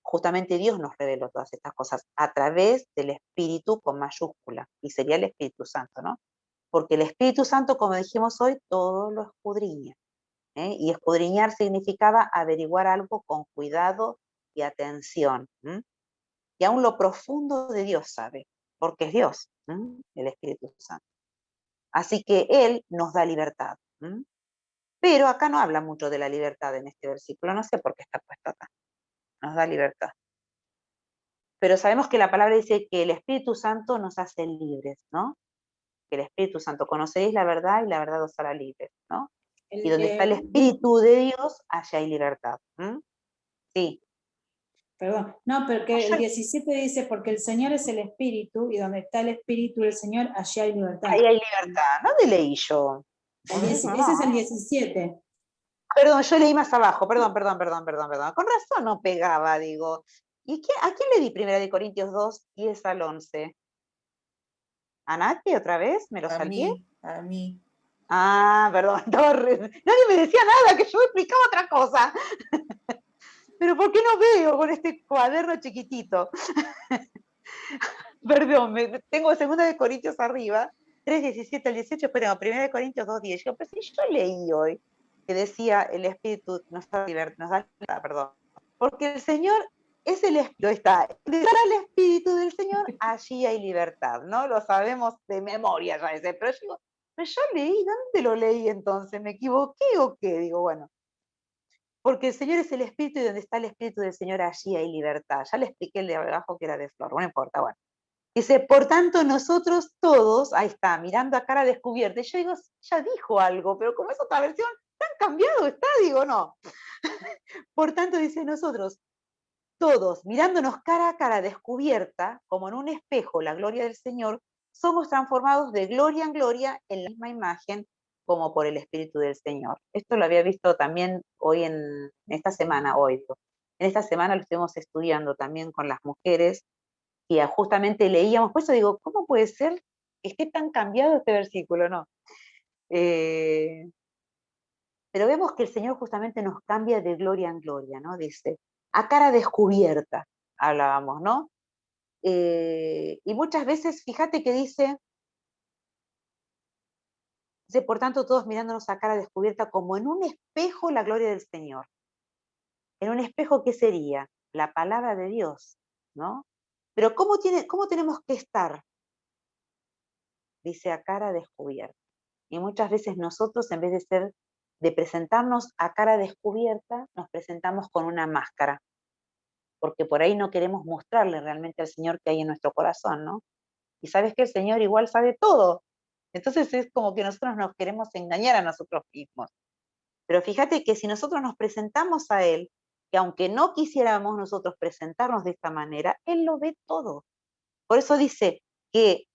justamente Dios nos reveló todas estas cosas a través del Espíritu con mayúscula, y sería el Espíritu Santo, ¿no? Porque el Espíritu Santo, como dijimos hoy, todo lo escudriña, ¿eh? Y escudriñar significaba averiguar algo con cuidado y atención, ¿m? Y aún lo profundo de Dios sabe, porque es Dios, ¿m? El Espíritu Santo. Así que Él nos da libertad, ¿m? Pero acá no habla mucho de la libertad en este versículo, no sé por qué está puesto acá. Nos da libertad. Pero sabemos que la palabra dice que el Espíritu Santo nos hace libres, ¿no? Que el Espíritu Santo, conoceréis la verdad y la verdad os hará libres, ¿no? Y donde está el Espíritu de Dios, allá hay libertad. ¿M? Sí. Perdón, no, porque el 17 dice, porque el Señor es el Espíritu, y donde está el Espíritu del Señor, allí hay libertad. Ahí hay libertad. ¿Dónde leí yo? Ese es el 17. Perdón, yo leí más abajo, perdón. Con razón no pegaba, digo. ¿Y a quién le di 1 Corintios 2, 10 al 11? ¿A Nati otra vez? ¿Me lo salté? A mí. Ah, perdón, nadie me decía nada, que yo explicaba otra cosa. Pero ¿por qué no veo con este cuaderno chiquitito? Perdón, tengo 2 Corintios arriba, 3, 17 al 18, pero 1 Corintios 2, 10. Pero si yo leí hoy que decía el Espíritu nos da libertad, perdón. Porque el Señor es el Espíritu, está. Donde está el Espíritu del Señor, allí hay libertad, ¿no? Lo sabemos de memoria ya ese, pero yo leí, ¿dónde lo leí entonces? ¿Me equivoqué o qué? Digo, bueno. Porque el Señor es el Espíritu y donde está el Espíritu del Señor, allí hay libertad. Ya le expliqué el de abajo que era de flor, no importa, bueno. Dice, por tanto, nosotros todos, ahí está, mirando a cara descubierta. Y yo digo, ya dijo algo, pero como es otra versión, tan cambiado está, digo, no. Por tanto, dice, nosotros todos, mirándonos cara a cara descubierta, como en un espejo, la gloria del Señor, somos transformados de gloria en gloria en la misma imagen como por el Espíritu del Señor. Esto lo había visto también hoy en esta semana, hoy. En esta semana lo estuvimos estudiando también con las mujeres y justamente leíamos, por eso digo, ¿cómo puede ser que esté tan cambiado este versículo? No. Pero vemos que el Señor justamente nos cambia de gloria en gloria, ¿no? Dice, a cara descubierta, hablábamos, ¿no? Y muchas veces, fíjate que dice, por tanto, todos mirándonos a cara descubierta como en un espejo la gloria del Señor. En un espejo, ¿qué sería? La palabra de Dios, ¿no? Pero ¿cómo tenemos que estar? Dice, a cara descubierta. Y muchas veces nosotros, en vez de presentarnos a cara descubierta, nos presentamos con una máscara, porque por ahí no queremos mostrarle realmente al Señor que hay en nuestro corazón, ¿no? Y sabes que el Señor igual sabe todo. Entonces es como que nosotros nos queremos engañar a nosotros mismos. Pero fíjate que si nosotros nos presentamos a Él, que aunque no quisiéramos nosotros presentarnos de esta manera, Él lo ve todo. Por eso dice que,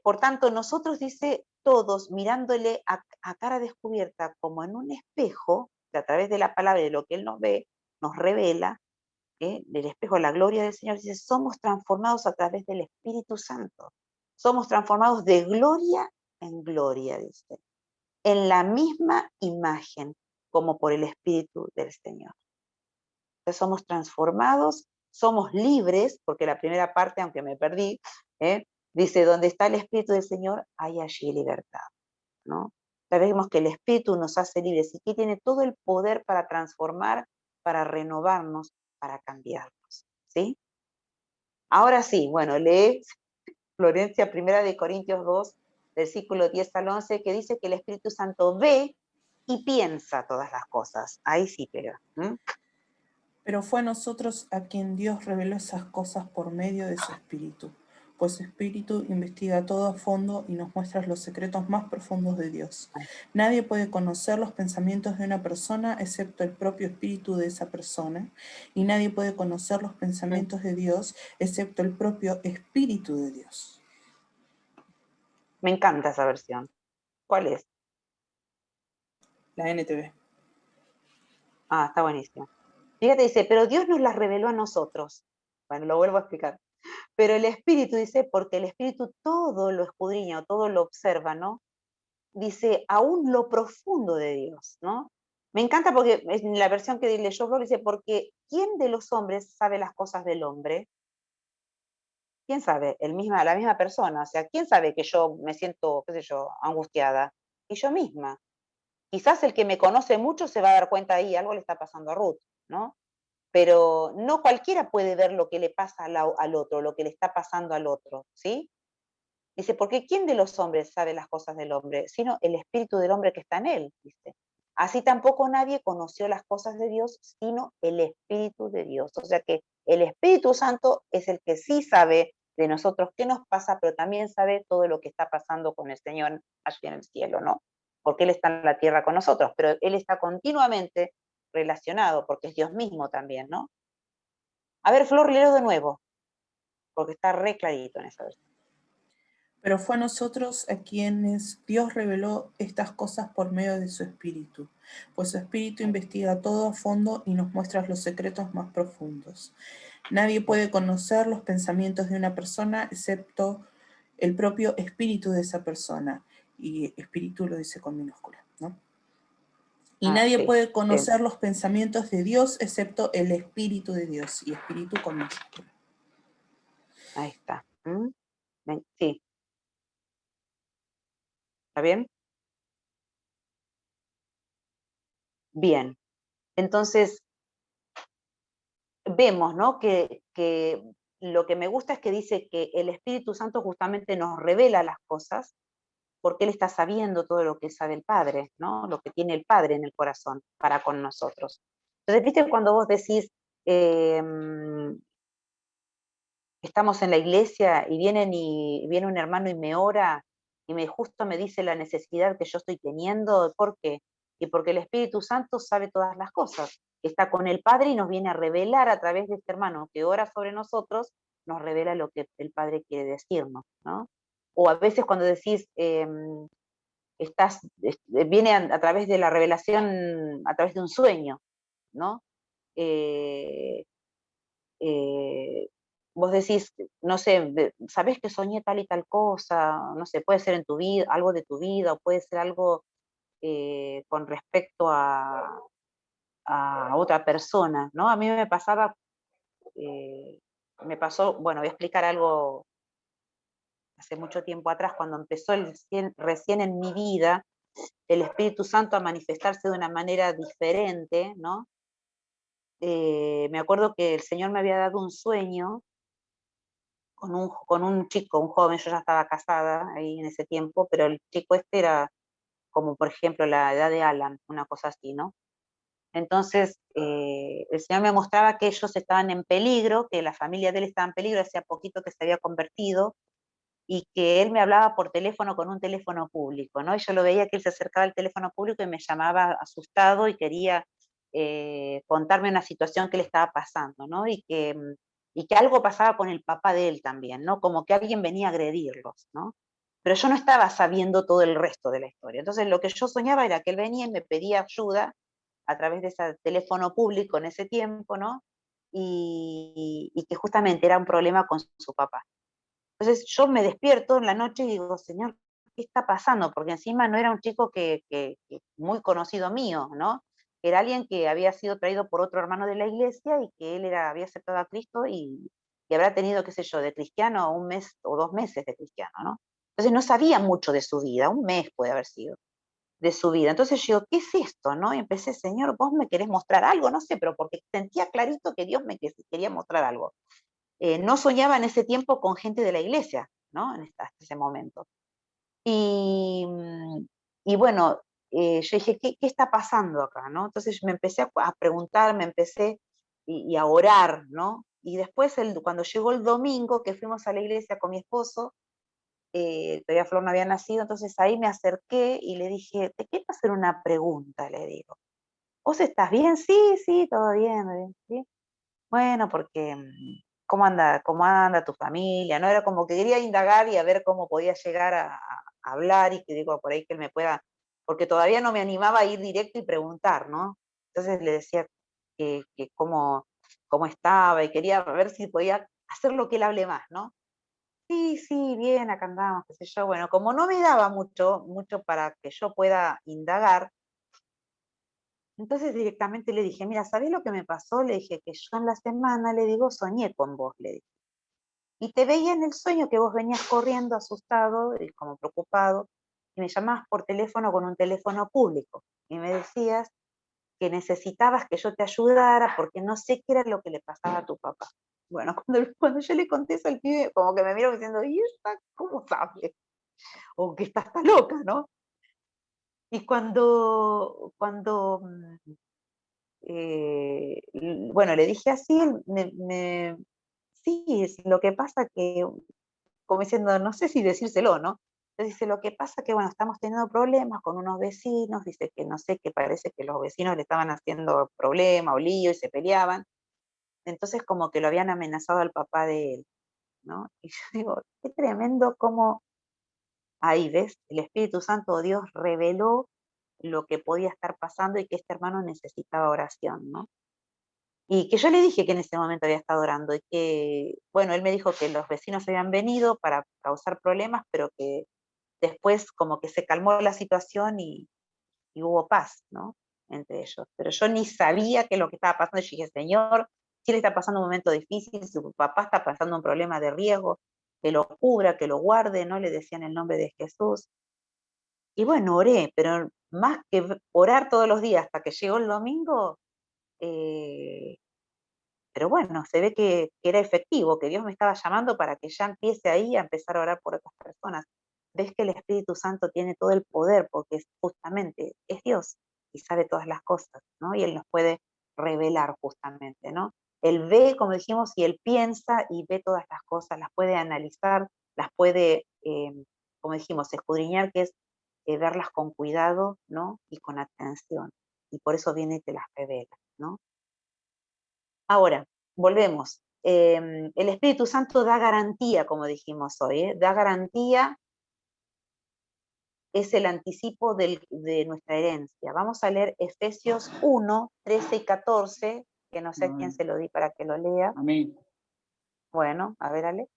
por tanto, nosotros, dice, todos mirándole a cara descubierta como en un espejo, que a través de la palabra y de lo que Él nos ve, nos revela, del espejo de la gloria del Señor, dice, somos transformados a través del Espíritu Santo. Somos transformados de gloria en gloria, dice, en la misma imagen como por el Espíritu del Señor. Entonces somos transformados, somos libres, porque la primera parte, aunque me perdí, dice, donde está el Espíritu del Señor, hay allí libertad, ¿no? Sabemos que el Espíritu nos hace libres y que tiene todo el poder para transformar, para renovarnos, para cambiarnos, ¿sí? Ahora sí, bueno, lee Florencia, 1 Corintios 2, versículo 10 al 11, que dice que el Espíritu Santo ve y piensa todas las cosas. Ahí sí pega. Pero fue a nosotros a quien Dios reveló esas cosas por medio de su Espíritu, pues su Espíritu investiga todo a fondo y nos muestra los secretos más profundos de Dios. Nadie puede conocer los pensamientos de una persona excepto el propio Espíritu de esa persona, y nadie puede conocer los pensamientos de Dios excepto el propio Espíritu de Dios. Me encanta esa versión. ¿Cuál es? La NTV. Ah, está buenísimo. Fíjate, dice, pero Dios nos las reveló a nosotros. Bueno, lo vuelvo a explicar. Pero el Espíritu, dice, porque el Espíritu todo lo escudriña, todo lo observa, ¿no? Dice, aún lo profundo de Dios, ¿no? Me encanta porque en la versión que leyó Flor dice, porque ¿quién de los hombres sabe las cosas del hombre? ¿Quién sabe? La misma persona. O sea, ¿quién sabe que yo me siento, qué sé yo, angustiada? Y yo misma. Quizás el que me conoce mucho se va a dar cuenta ahí, algo le está pasando a Ruth, ¿no? Pero no cualquiera puede ver lo que le pasa al otro, lo que le está pasando al otro, ¿sí? Dice, porque ¿quién de los hombres sabe las cosas del hombre? Sino el espíritu del hombre que está en él, dice. Así tampoco nadie conoció las cosas de Dios, sino el Espíritu de Dios. O sea que el Espíritu Santo es el que sí sabe de nosotros qué nos pasa, pero también sabe todo lo que está pasando con el Señor allí en el cielo, ¿no? Porque Él está en la tierra con nosotros, pero Él está continuamente relacionado, porque es Dios mismo también, ¿no? A ver, Flor, léelo de nuevo, porque está re clarito en esa versión. Pero fue a nosotros a quienes Dios reveló estas cosas por medio de su Espíritu, pues su Espíritu investiga todo a fondo y nos muestra los secretos más profundos. Nadie puede conocer los pensamientos de una persona excepto el propio espíritu de esa persona. Y espíritu lo dice con minúscula, ¿no? Y nadie Sí, puede conocer los pensamientos de Dios excepto el Espíritu de Dios. Y espíritu con minúscula. Ahí está. Sí. ¿Está bien? Bien. Entonces, vemos, ¿no? Que lo que me gusta es que dice que el Espíritu Santo justamente nos revela las cosas porque Él está sabiendo todo lo que sabe el Padre, ¿no? Lo que tiene el Padre en el corazón para con nosotros. Entonces, viste cuando vos decís, estamos en la iglesia y viene un hermano y me ora y justo me dice la necesidad que yo estoy teniendo, ¿por qué? Y porque el Espíritu Santo sabe todas las cosas, está con el Padre y nos viene a revelar a través de este hermano que ora sobre nosotros, nos revela lo que el Padre quiere decirnos, ¿no? O a veces cuando decís, viene a través de la revelación, a través de un sueño, ¿no? Eh, vos decís, no sé, sabés que soñé tal y tal cosa, no sé, puede ser en tu vida, algo de tu vida, o puede ser algo con respecto a otra persona, ¿no? A mí me pasaba, me pasó, bueno, voy a explicar algo hace mucho tiempo atrás, cuando empezó recién en mi vida, el Espíritu Santo a manifestarse de una manera diferente, ¿no? Me acuerdo que el Señor me había dado un sueño con un chico, un joven, yo ya estaba casada ahí en ese tiempo, pero el chico este era como, por ejemplo, la edad de Alan, una cosa así, ¿no? Entonces, el Señor me mostraba que ellos estaban en peligro, que la familia de él estaba en peligro, hacía poquito que se había convertido, y que él me hablaba por teléfono con un teléfono público, ¿no? Y yo lo veía que él se acercaba al teléfono público y me llamaba asustado y quería contarme una situación que le estaba pasando, ¿no? Y que algo pasaba con el papá de él también, ¿no? Como que alguien venía a agredirlos, ¿no? Pero yo no estaba sabiendo todo el resto de la historia. Entonces lo que yo soñaba era que él venía y me pedía ayuda a través de ese teléfono público en ese tiempo, ¿no? Y que justamente era un problema con su papá. Entonces yo me despierto en la noche y digo, Señor, ¿qué está pasando? Porque encima no era un chico que muy conocido mío, ¿no? Era alguien que había sido traído por otro hermano de la iglesia y que él había aceptado a Cristo y habrá tenido, qué sé yo, de cristiano 1 mes o 2 meses de cristiano, ¿no? Entonces no sabía mucho de su vida, 1 mes puede haber sido de su vida. Entonces yo, ¿qué es esto? ¿No? Y empecé, Señor, vos me querés mostrar algo, no sé, pero porque sentía clarito que Dios me quería mostrar algo. No soñaba en ese tiempo con gente de la iglesia, ¿no? Hasta ese momento. Y, y bueno, yo dije, ¿qué está pasando acá? ¿No? Entonces me empecé a preguntar, me empecé y a orar, ¿no? Y después, cuando llegó el domingo, que fuimos a la iglesia con mi esposo, todavía Flor no había nacido, entonces ahí me acerqué y le dije, te quiero hacer una pregunta, le digo. ¿Vos estás bien? Sí, sí, todo bien, ¿sí? Bueno, porque cómo anda tu familia? ¿No? Era como que quería indagar y a ver cómo podía llegar a hablar y que digo, por ahí que él me pueda, porque todavía no me animaba a ir directo y preguntar, ¿no? Entonces le decía que cómo estaba y quería ver si podía hacer lo que él hable más, ¿no? Sí, sí, bien, acá andamos, qué sé yo. Bueno, como no me daba mucho para que yo pueda indagar, Entonces directamente le dije, mira, ¿sabés lo que me pasó? Le dije que yo en la semana, le digo, soñé con vos, le dije. Y te veía en el sueño que vos venías corriendo asustado y como preocupado, y me llamabas por teléfono con un teléfono público, y me decías que necesitabas que yo te ayudara porque no sé qué era lo que le pasaba a tu papá. Bueno, cuando yo le conté eso al pibe, como que me miró diciendo, ¿y esta cómo sabe? O que está hasta loca, ¿no? Y bueno, le dije así, sí, es lo que pasa que, como diciendo, no sé si decírselo, ¿no? Entonces dice, lo que pasa que, bueno, estamos teniendo problemas con unos vecinos, dice que no sé, que parece que los vecinos le estaban haciendo problema o lío y se peleaban, entonces como que lo habían amenazado al papá de él, ¿no? Y yo digo, qué tremendo como ahí, ¿ves? El Espíritu Santo o Dios reveló lo que podía estar pasando y que este hermano necesitaba oración, ¿no? Y que yo le dije que en ese momento había estado orando y que, bueno, él me dijo que los vecinos habían venido para causar problemas, pero que después como que se calmó la situación y hubo paz, ¿no? Entre ellos. Pero yo ni sabía qué es lo que estaba pasando. Y dije, Señor, si él está pasando un momento difícil, su papá está pasando un problema de riesgo, que lo cubra, que lo guarde, ¿no? Le decía en el nombre de Jesús. Y bueno, oré, pero más que orar todos los días hasta que llegó el domingo, eh, pero bueno, se ve que era efectivo, que Dios me estaba llamando para que ya empiece ahí a empezar a orar por otras personas. Ves que el Espíritu Santo tiene todo el poder porque justamente es Dios y sabe todas las cosas, ¿no? Y Él nos puede revelar justamente, ¿no? Él ve, como dijimos, y Él piensa y ve todas las cosas, las puede analizar, las puede, como dijimos, escudriñar, que es verlas con cuidado, ¿no? Y con atención. Y por eso viene y te las revela, ¿no? Ahora, volvemos. El Espíritu Santo da garantía, como dijimos hoy, da garantía, es el anticipo de nuestra herencia. Vamos a leer Efesios 1, 13 y 14, que no sé a quién se lo di para que lo lea. Amén. Bueno, a ver, Ale.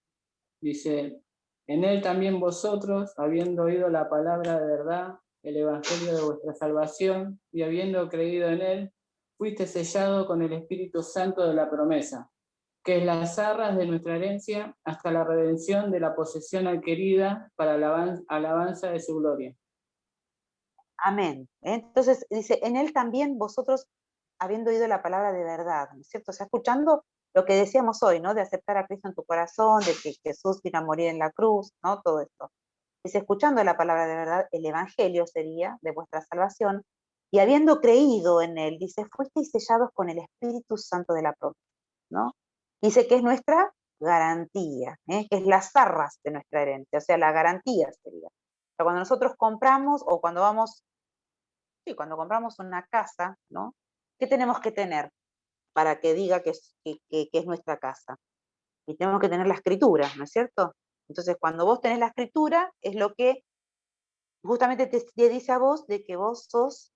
Dice, en él también vosotros, habiendo oído la palabra de verdad, el evangelio de vuestra salvación, y habiendo creído en él, fuiste sellado con el Espíritu Santo de la promesa, que es las arras de nuestra herencia hasta la redención de la posesión adquirida para alabanza de su gloria. Amén. Entonces dice, en él también vosotros, habiendo oído la palabra de verdad, ¿no es cierto? O sea, escuchando lo que decíamos hoy, ¿no? De aceptar a Cristo en tu corazón, de que Jesús vino a morir en la cruz, ¿no? Todo esto. Dice, escuchando la palabra de verdad, el evangelio sería de vuestra salvación, y habiendo creído en él, dice, fuisteis sellados con el Espíritu Santo de la promesa, ¿no? Dice que es nuestra garantía, que es las arras de nuestra herencia, o sea, la garantía sería. O sea, cuando nosotros compramos o cuando vamos, sí, cuando compramos una casa, ¿no? ¿Qué tenemos que tener para que diga que es nuestra casa? Y tenemos que tener la escritura, ¿no es cierto? Entonces, cuando vos tenés la escritura, es lo que justamente te dice a vos de que vos sos,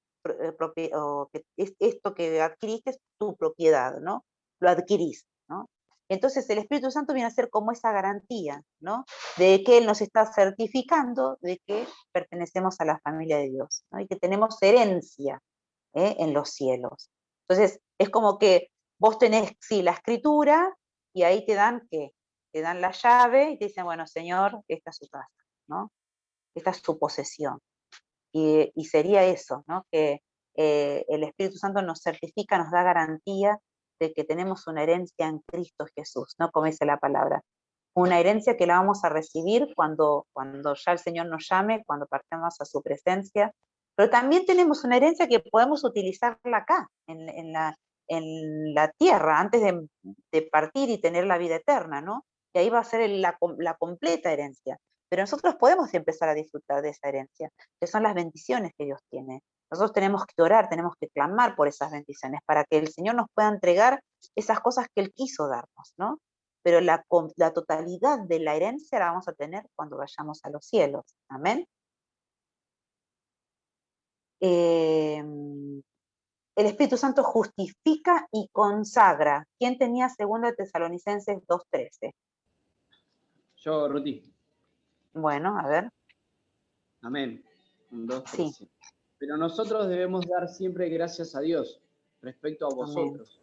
o que esto que adquiriste es tu propiedad, ¿no? Lo adquirís, ¿no? Entonces el Espíritu Santo viene a ser como esa garantía, ¿no? De que Él nos está certificando de que pertenecemos a la familia de Dios, ¿no? Y que tenemos herencia, en los cielos. Entonces, es como que vos tenés, sí, la escritura, y ahí te dan, ¿qué? Te dan la llave y te dicen, bueno, Señor, esta es su casa, ¿no? Esta es su posesión. Y sería eso, ¿no? Que el Espíritu Santo nos certifica, nos da garantía de que tenemos una herencia en Cristo Jesús, ¿no? Como dice la palabra. Una herencia que la vamos a recibir cuando ya el Señor nos llame, cuando partamos a su presencia. Pero también tenemos una herencia que podemos utilizarla acá, en la tierra, antes de partir y tener la vida eterna, ¿no? Y ahí va a ser la completa herencia. Pero nosotros podemos empezar a disfrutar de esa herencia, que son las bendiciones que Dios tiene. Nosotros tenemos que orar, tenemos que clamar por esas bendiciones para que el Señor nos pueda entregar esas cosas que Él quiso darnos, ¿no? Pero la totalidad de la herencia la vamos a tener cuando vayamos a los cielos. Amén. El Espíritu Santo justifica y consagra. ¿Quién tenía 2 Tesalonicenses 2:13? Yo, Ruti. Bueno, a ver. Amén. 2, Sí. 13. Pero nosotros debemos dar siempre gracias a Dios respecto a vosotros,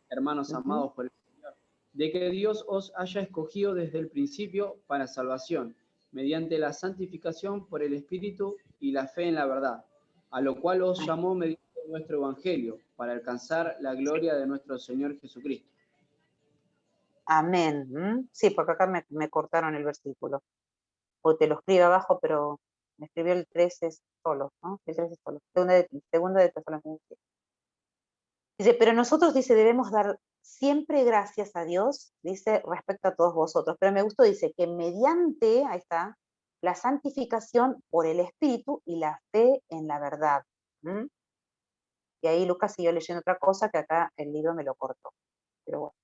hermanos amados por el Señor, de que Dios os haya escogido desde el principio para salvación, mediante la santificación por el Espíritu y la fe en la verdad, a lo cual os llamó mediante nuestro Evangelio, para alcanzar la gloria de nuestro Señor Jesucristo. Amén. Sí, porque acá me cortaron el versículo. O te lo escribo abajo, pero me escribió el 13 solo, ¿no? El 13 solo. Segunda de Tesalonicenses. Dice, pero nosotros, dice, debemos dar siempre gracias a Dios, dice, respecto a todos vosotros. Pero me gustó, dice, que mediante, ahí está, la santificación por el Espíritu y la fe en la verdad. Y ahí Lucas siguió leyendo otra cosa que acá el libro me lo cortó. Pero bueno.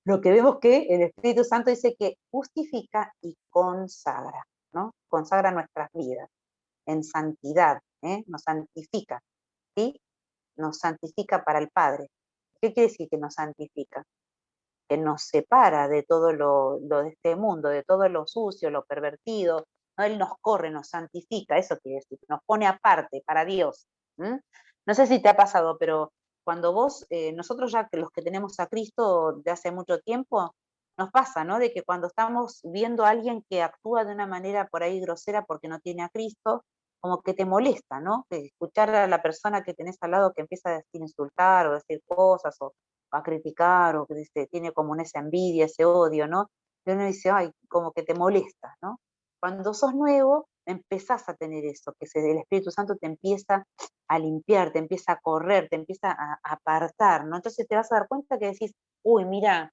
Lo que vemos que el Espíritu Santo dice que justifica y consagra, ¿no? Consagra nuestras vidas en santidad, nos santifica, ¿sí? Nos santifica para el Padre. ¿Qué quiere decir que nos santifica? Que nos separa de todo lo de este mundo, de todo lo sucio, lo pervertido, ¿no? Él nos corre, nos santifica, eso quiere decir, nos pone aparte para Dios. No sé si te ha pasado, pero cuando vos, nosotros ya que los que tenemos a Cristo de hace mucho tiempo, nos pasa, ¿no? De que cuando estamos viendo a alguien que actúa de una manera por ahí grosera porque no tiene a Cristo, como que te molesta, ¿no? Que escuchar a la persona que tenés al lado que empieza a decir, insultar o decir cosas o a criticar o que tiene como esa envidia, ese odio, ¿no? Y uno dice, ay, como que te molesta, ¿no? Cuando sos nuevo, empezás a tener eso, que el Espíritu Santo te empieza a limpiar, te empieza a correr, te empieza a apartar, ¿no? Entonces te vas a dar cuenta que decís, uy, mira,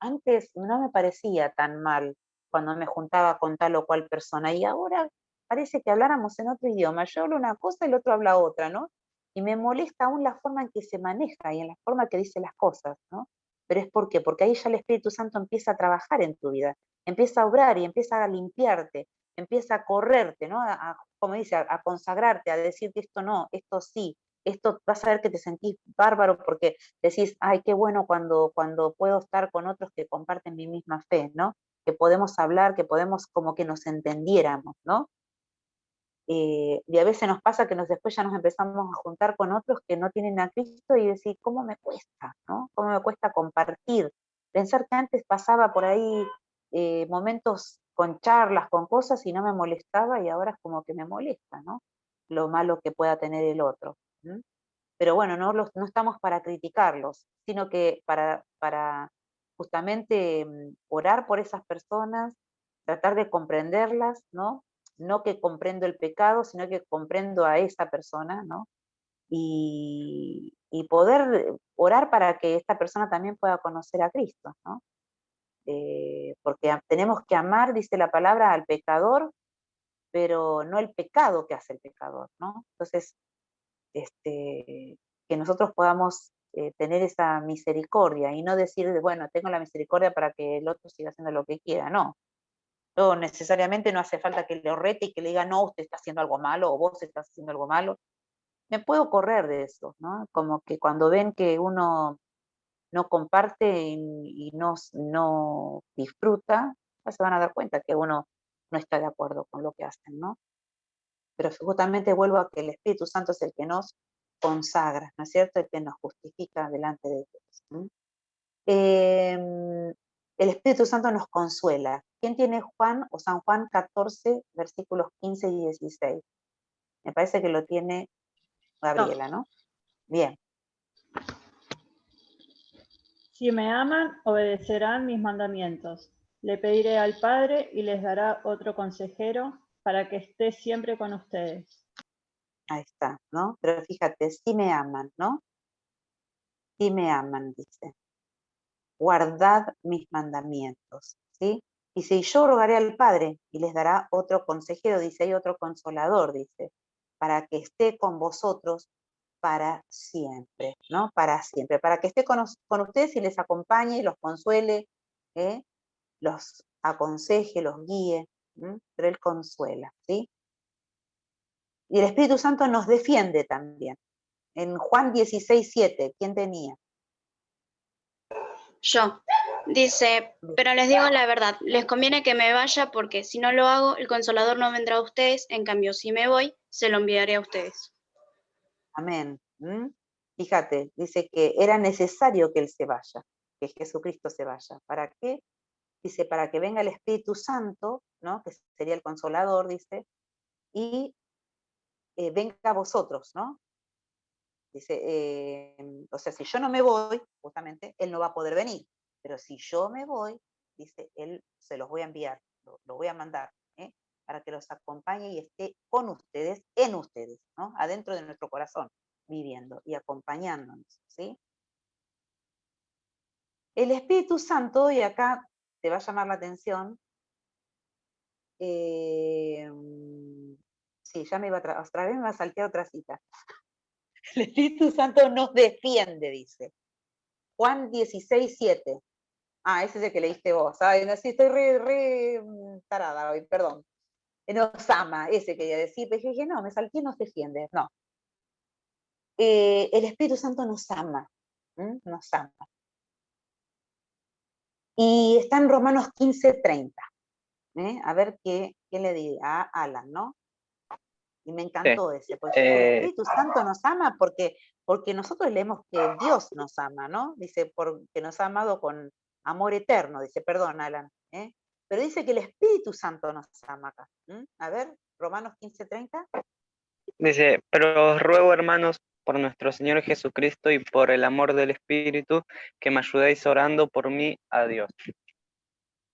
antes no me parecía tan mal cuando me juntaba con tal o cual persona, y ahora parece que habláramos en otro idioma. Yo hablo una cosa y el otro habla otra, ¿no? Y me molesta aún la forma en que se maneja y en la forma que dice las cosas, ¿no? Pero es ¿por qué? Porque ahí ya el Espíritu Santo empieza a trabajar en tu vida, empieza a obrar y empieza a limpiarte, empieza a correrte, ¿no? Como dice, a consagrarte, a decirte esto no, esto sí, esto vas a ver que te sentís bárbaro porque decís, ay, qué bueno cuando puedo estar con otros que comparten mi misma fe, ¿no? Que podemos hablar, que podemos como que nos entendiéramos, ¿no? Y a veces nos pasa que después ya nos empezamos a juntar con otros que no tienen a Cristo y decir, ¿cómo me cuesta, no? ¿Cómo me cuesta compartir? Pensar que antes pasaba por ahí momentos con charlas, con cosas y no me molestaba y ahora es como que me molesta, ¿no? Lo malo que pueda tener el otro. Pero bueno, no estamos para criticarlos, sino que para justamente orar por esas personas, tratar de comprenderlas, ¿no? No que comprendo el pecado, sino que comprendo a esa persona, ¿no? Y poder orar para que esta persona también pueda conocer a Cristo, ¿no? Porque tenemos que amar, dice la palabra, al pecador, pero no el pecado que hace el pecador, ¿no? Entonces, que nosotros podamos tener esa misericordia y no decir, bueno, tengo la misericordia para que el otro siga haciendo lo que quiera, no. No necesariamente no hace falta que le rete y que le diga, no, usted está haciendo algo malo o vos estás haciendo algo malo. Me puedo correr de eso, ¿no? Como que cuando ven que uno no comparte y no disfruta, ya se van a dar cuenta que uno no está de acuerdo con lo que hacen, ¿no? Pero justamente vuelvo a que el Espíritu Santo es el que nos consagra, ¿no es cierto? El que nos justifica delante de Dios. El Espíritu Santo nos consuela. ¿Quién tiene Juan o San Juan 14, versículos 15 y 16? Me parece que lo tiene Gabriela, ¿no? Bien. Si me aman, obedecerán mis mandamientos. Le pediré al Padre y les dará otro consejero para que esté siempre con ustedes. Ahí está, ¿no? Pero fíjate, si me aman, ¿no? Si me aman, dice. Guardad mis mandamientos, ¿sí? Dice, y yo rogaré al Padre y les dará otro consejero, dice, y otro consolador, dice, para que esté con vosotros para siempre, ¿no? Para siempre, para que esté con ustedes y les acompañe, los consuele, los aconseje, los guíe, pero Él consuela, ¿sí? Y el Espíritu Santo nos defiende también. En Juan 16:7, ¿quién tenía? Yo. Dice, pero les digo la verdad, les conviene que me vaya porque si no lo hago, el Consolador no vendrá a ustedes, en cambio si me voy, se lo enviaré a ustedes. Amén. Fíjate, dice que era necesario que Él se vaya, que Jesucristo se vaya. ¿Para qué? Dice, para que venga el Espíritu Santo, ¿no? Que sería el Consolador, dice, y venga a vosotros, ¿no? Dice, o sea, si yo no me voy, justamente, Él no va a poder venir. Pero si yo me voy, dice, Él se los voy a enviar, lo voy a mandar, para que los acompañe y esté con ustedes, en ustedes, ¿no? Adentro de nuestro corazón, viviendo y acompañándonos, ¿sí? El Espíritu Santo, y acá te va a llamar la atención, sí, ya me iba otra vez me va a saltear otra cita. El Espíritu Santo nos defiende, dice. Juan 16:7. Ah, ese es el que leíste vos. Ay, no, sí, estoy re tarada hoy, perdón. Nos ama, ese quería decir. Pero dije, no, me salté, nos defiende. No. El Espíritu Santo nos ama. Nos ama. Y está en Romanos 15:30. A ver qué le diga a Alan, ¿no? Y me encantó ese, porque el Espíritu Santo nos ama porque nosotros leemos que Dios nos ama, ¿no? Dice, porque nos ha amado con amor eterno, dice, perdón, Alan, pero dice que el Espíritu Santo nos ama acá. A ver, Romanos 15:30. Dice, pero os ruego, hermanos, por nuestro Señor Jesucristo y por el amor del Espíritu, que me ayudéis orando por mí a Dios.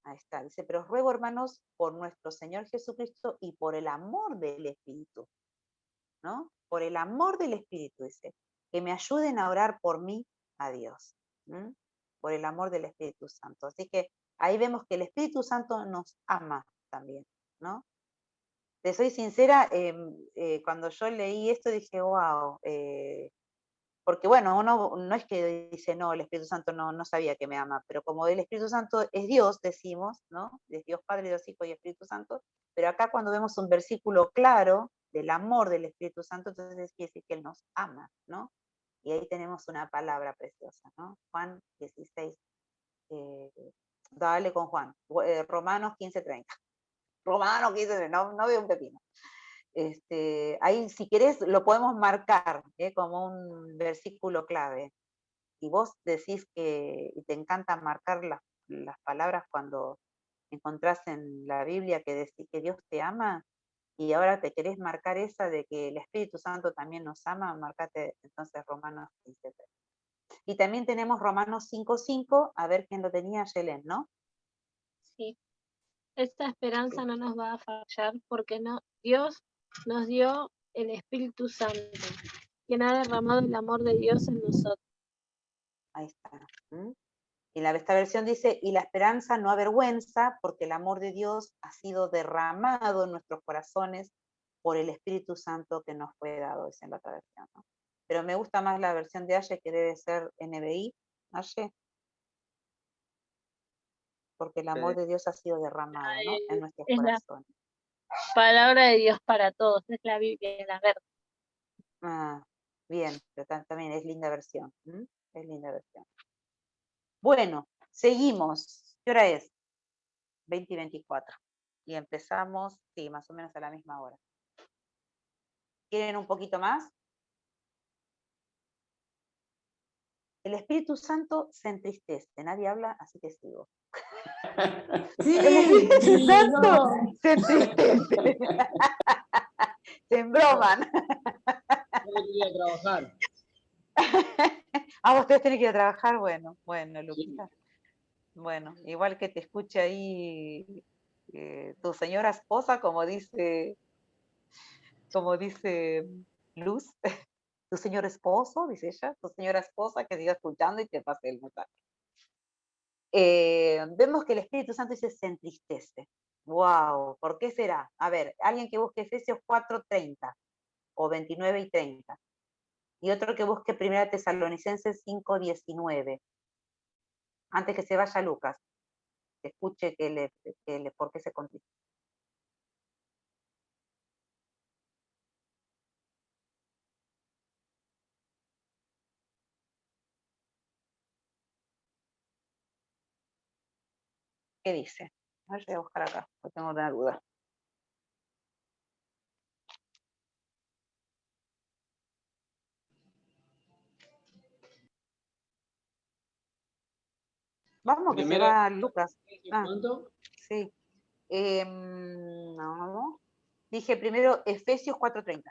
Ahí está, dice, pero os ruego, hermanos, por nuestro Señor Jesucristo y por el amor del Espíritu, ¿no? Por el amor del Espíritu, dice, que me ayuden a orar por mí a Dios, por el amor del Espíritu Santo. Así que ahí vemos que el Espíritu Santo nos ama también, ¿no? Te soy sincera, cuando yo leí esto dije, wow, porque bueno, uno no es que dice, no, el Espíritu Santo no sabía que me ama, pero como el Espíritu Santo es Dios, decimos, ¿no? Es Dios Padre, Dios Hijo y Espíritu Santo, pero acá cuando vemos un versículo claro del amor del Espíritu Santo, entonces quiere decir que Él nos ama, ¿no? Y ahí tenemos una palabra preciosa, ¿no? Juan 16, dale con Juan, Romanos 15:30. Romanos 15:30, no veo un pepino. Ahí, si querés, lo podemos marcar como un versículo clave. Y vos decís que te encanta marcar las palabras cuando encontrás en la Biblia que decís que Dios te ama, y ahora te querés marcar esa de que el Espíritu Santo también nos ama, marcate entonces Romanos 15:3. Y también tenemos Romanos 5:5, a ver quién lo tenía, Yelén, ¿no? Sí, esta esperanza no nos va a fallar porque Dios nos dio el Espíritu Santo, quien ha derramado el amor de Dios en nosotros. Ahí está. Y esta versión dice, y la esperanza no avergüenza, porque el amor de Dios ha sido derramado en nuestros corazones por el Espíritu Santo que nos fue dado, dice en la otra versión, ¿no? Pero me gusta más la versión de Aye, que debe ser NBI, Aye, porque el amor de Dios ha sido derramado, ¿no? En nuestros Es la corazones. palabra de Dios para todos, es la Biblia, la verdad. Ah, bien, pero también es linda versión. Es linda versión. Bueno, seguimos. ¿Qué hora es? 20:24. Y empezamos, sí, más o menos a la misma hora. ¿Quieren un poquito más? El Espíritu Santo se entristece. Nadie habla, así que sigo. El Espíritu Santo se entristece. Se embroman. Yo quería trabajar. Ah, ustedes tienen que ir a trabajar. Bueno, Luquita. Bueno, igual que te escuche ahí tu señora esposa, como dice Luz, tu señor esposo, dice ella, tu señora esposa, que siga escuchando y te pase el mensaje. Vemos que el Espíritu Santo dice se entristece. Wow, ¿por qué será? A ver, alguien que busque Efesios 4:30 o 29:30. Y otro que busque 1 Tesalonicenses 5:19. Antes que se vaya Lucas, que escuche por qué se contrista. ¿Qué dice? A ver, voy a buscar acá, porque tengo una duda. Vamos, que se Primera va Lucas. ¿cuánto? Sí. No. Dije primero Efesios 4:30.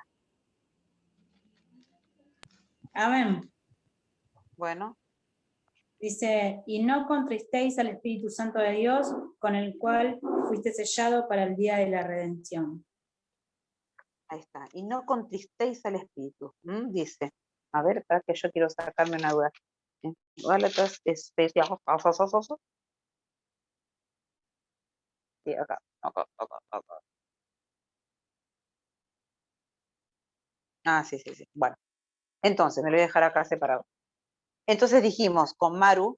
Amén. Bueno, Dice, y no contristéis al Espíritu Santo de Dios, con el cual fuiste sellado para el día de la redención. ahí está. Y no contristéis al Espíritu. Dice. A ver, para que yo quiero sacarme una duda. Gálatas, Efesios. Sí, acá. Ah, sí. Bueno, entonces me lo voy a dejar acá separado. Entonces dijimos con Maru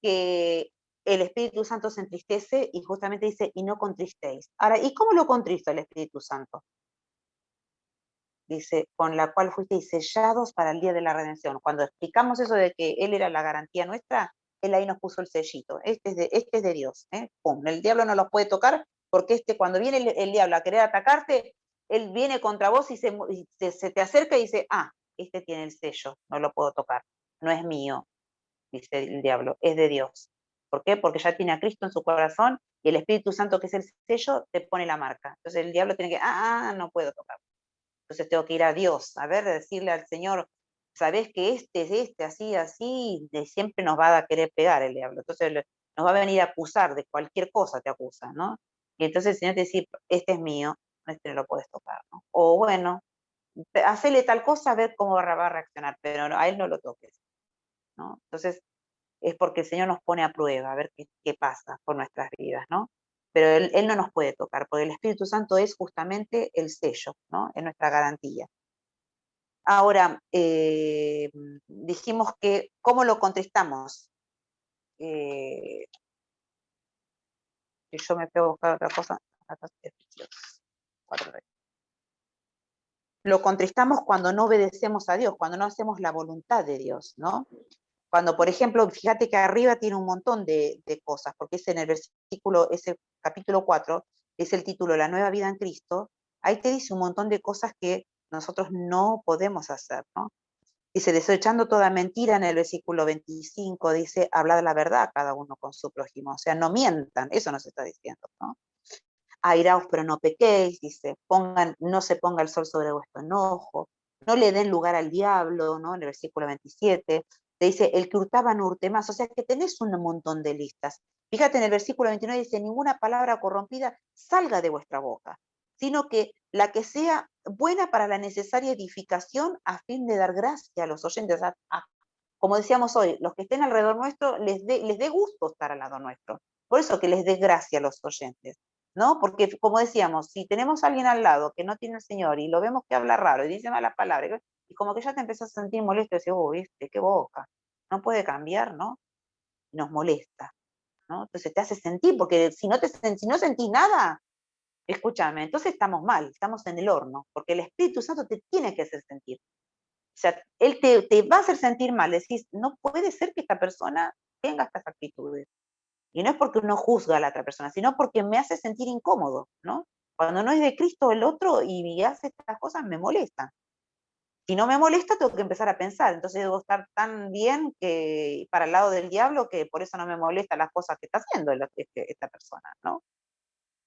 que el Espíritu Santo se entristece y justamente dice, y no contristéis. Ahora, ¿y cómo lo contristo el Espíritu Santo? Dice, con la cual fuisteis sellados para el día de la redención. Cuando explicamos eso de que Él era la garantía nuestra, Él ahí nos puso el sellito. Este es de Dios. Pum. El diablo no los puede tocar porque cuando viene el diablo a querer atacarte, Él viene contra vos y se te acerca y dice, este tiene el sello, no lo puedo tocar, no es mío, dice el diablo, es de Dios. ¿Por qué? Porque ya tiene a Cristo en su corazón y el Espíritu Santo, que es el sello, te pone la marca. Entonces el diablo tiene que, no puedo tocar. Entonces tengo que ir a Dios, a ver, decirle al Señor, sabés que así, siempre nos va a querer pegar el diablo. Entonces nos va a venir a acusar de cualquier cosa, te acusa, ¿no? Y entonces el Señor te dice, este es mío, este no lo puedes tocar, ¿no? O bueno, hacele tal cosa a ver cómo va a reaccionar, pero a él no lo toques, ¿no? Entonces es porque el Señor nos pone a prueba, a ver qué pasa por nuestras vidas, ¿no? Pero él no nos puede tocar, porque el Espíritu Santo es justamente el sello, ¿no? Es nuestra garantía. Ahora, dijimos que, ¿cómo lo contestamos? Que yo me pego a buscar otra cosa. Lo contristamos cuando no obedecemos a Dios, cuando no hacemos la voluntad de Dios, ¿no? Cuando, por ejemplo, fíjate que arriba tiene un montón de cosas, porque es en el versículo, ese capítulo 4, es el título La nueva vida en Cristo, ahí te dice un montón de cosas que nosotros no podemos hacer, ¿no? Dice, desechando toda mentira en el versículo 25, dice, hablad la verdad cada uno con su prójimo, o sea, no mientan, eso nos está diciendo, ¿no? Airaos pero no pequéis, dice, no se ponga el sol sobre vuestro enojo, no le den lugar al diablo, ¿no? En el versículo 27, te dice, el que hurtaba no hurte más, o sea que tenés un montón de listas. Fíjate en el versículo 29 dice, ninguna palabra corrompida salga de vuestra boca, sino que la que sea buena para la necesaria edificación a fin de dar gracia a los oyentes. Como decíamos hoy, los que estén alrededor nuestro, les dé gusto estar al lado nuestro. Por eso que les dé gracia a los oyentes, ¿no? Porque, como decíamos, si tenemos a alguien al lado que no tiene el Señor y lo vemos que habla raro y dice malas palabras, y como que ya te empezás a sentir molesto y decís, viste, qué boca, no puede cambiar, ¿no? Nos molesta, ¿no? Entonces te hace sentir, porque si no sentís nada, escúchame, entonces estamos mal, estamos en el horno, porque el Espíritu Santo te tiene que hacer sentir. O sea, Él te va a hacer sentir mal, decís, no puede ser que esta persona tenga estas actitudes. Y no es porque uno juzga a la otra persona, sino porque me hace sentir incómodo, ¿no? Cuando no es de Cristo el otro y hace estas cosas, me molestan. Si no me molesta, tengo que empezar a pensar. Entonces debo estar tan bien que para el lado del diablo que por eso no me molesta las cosas que está haciendo esta persona, ¿no?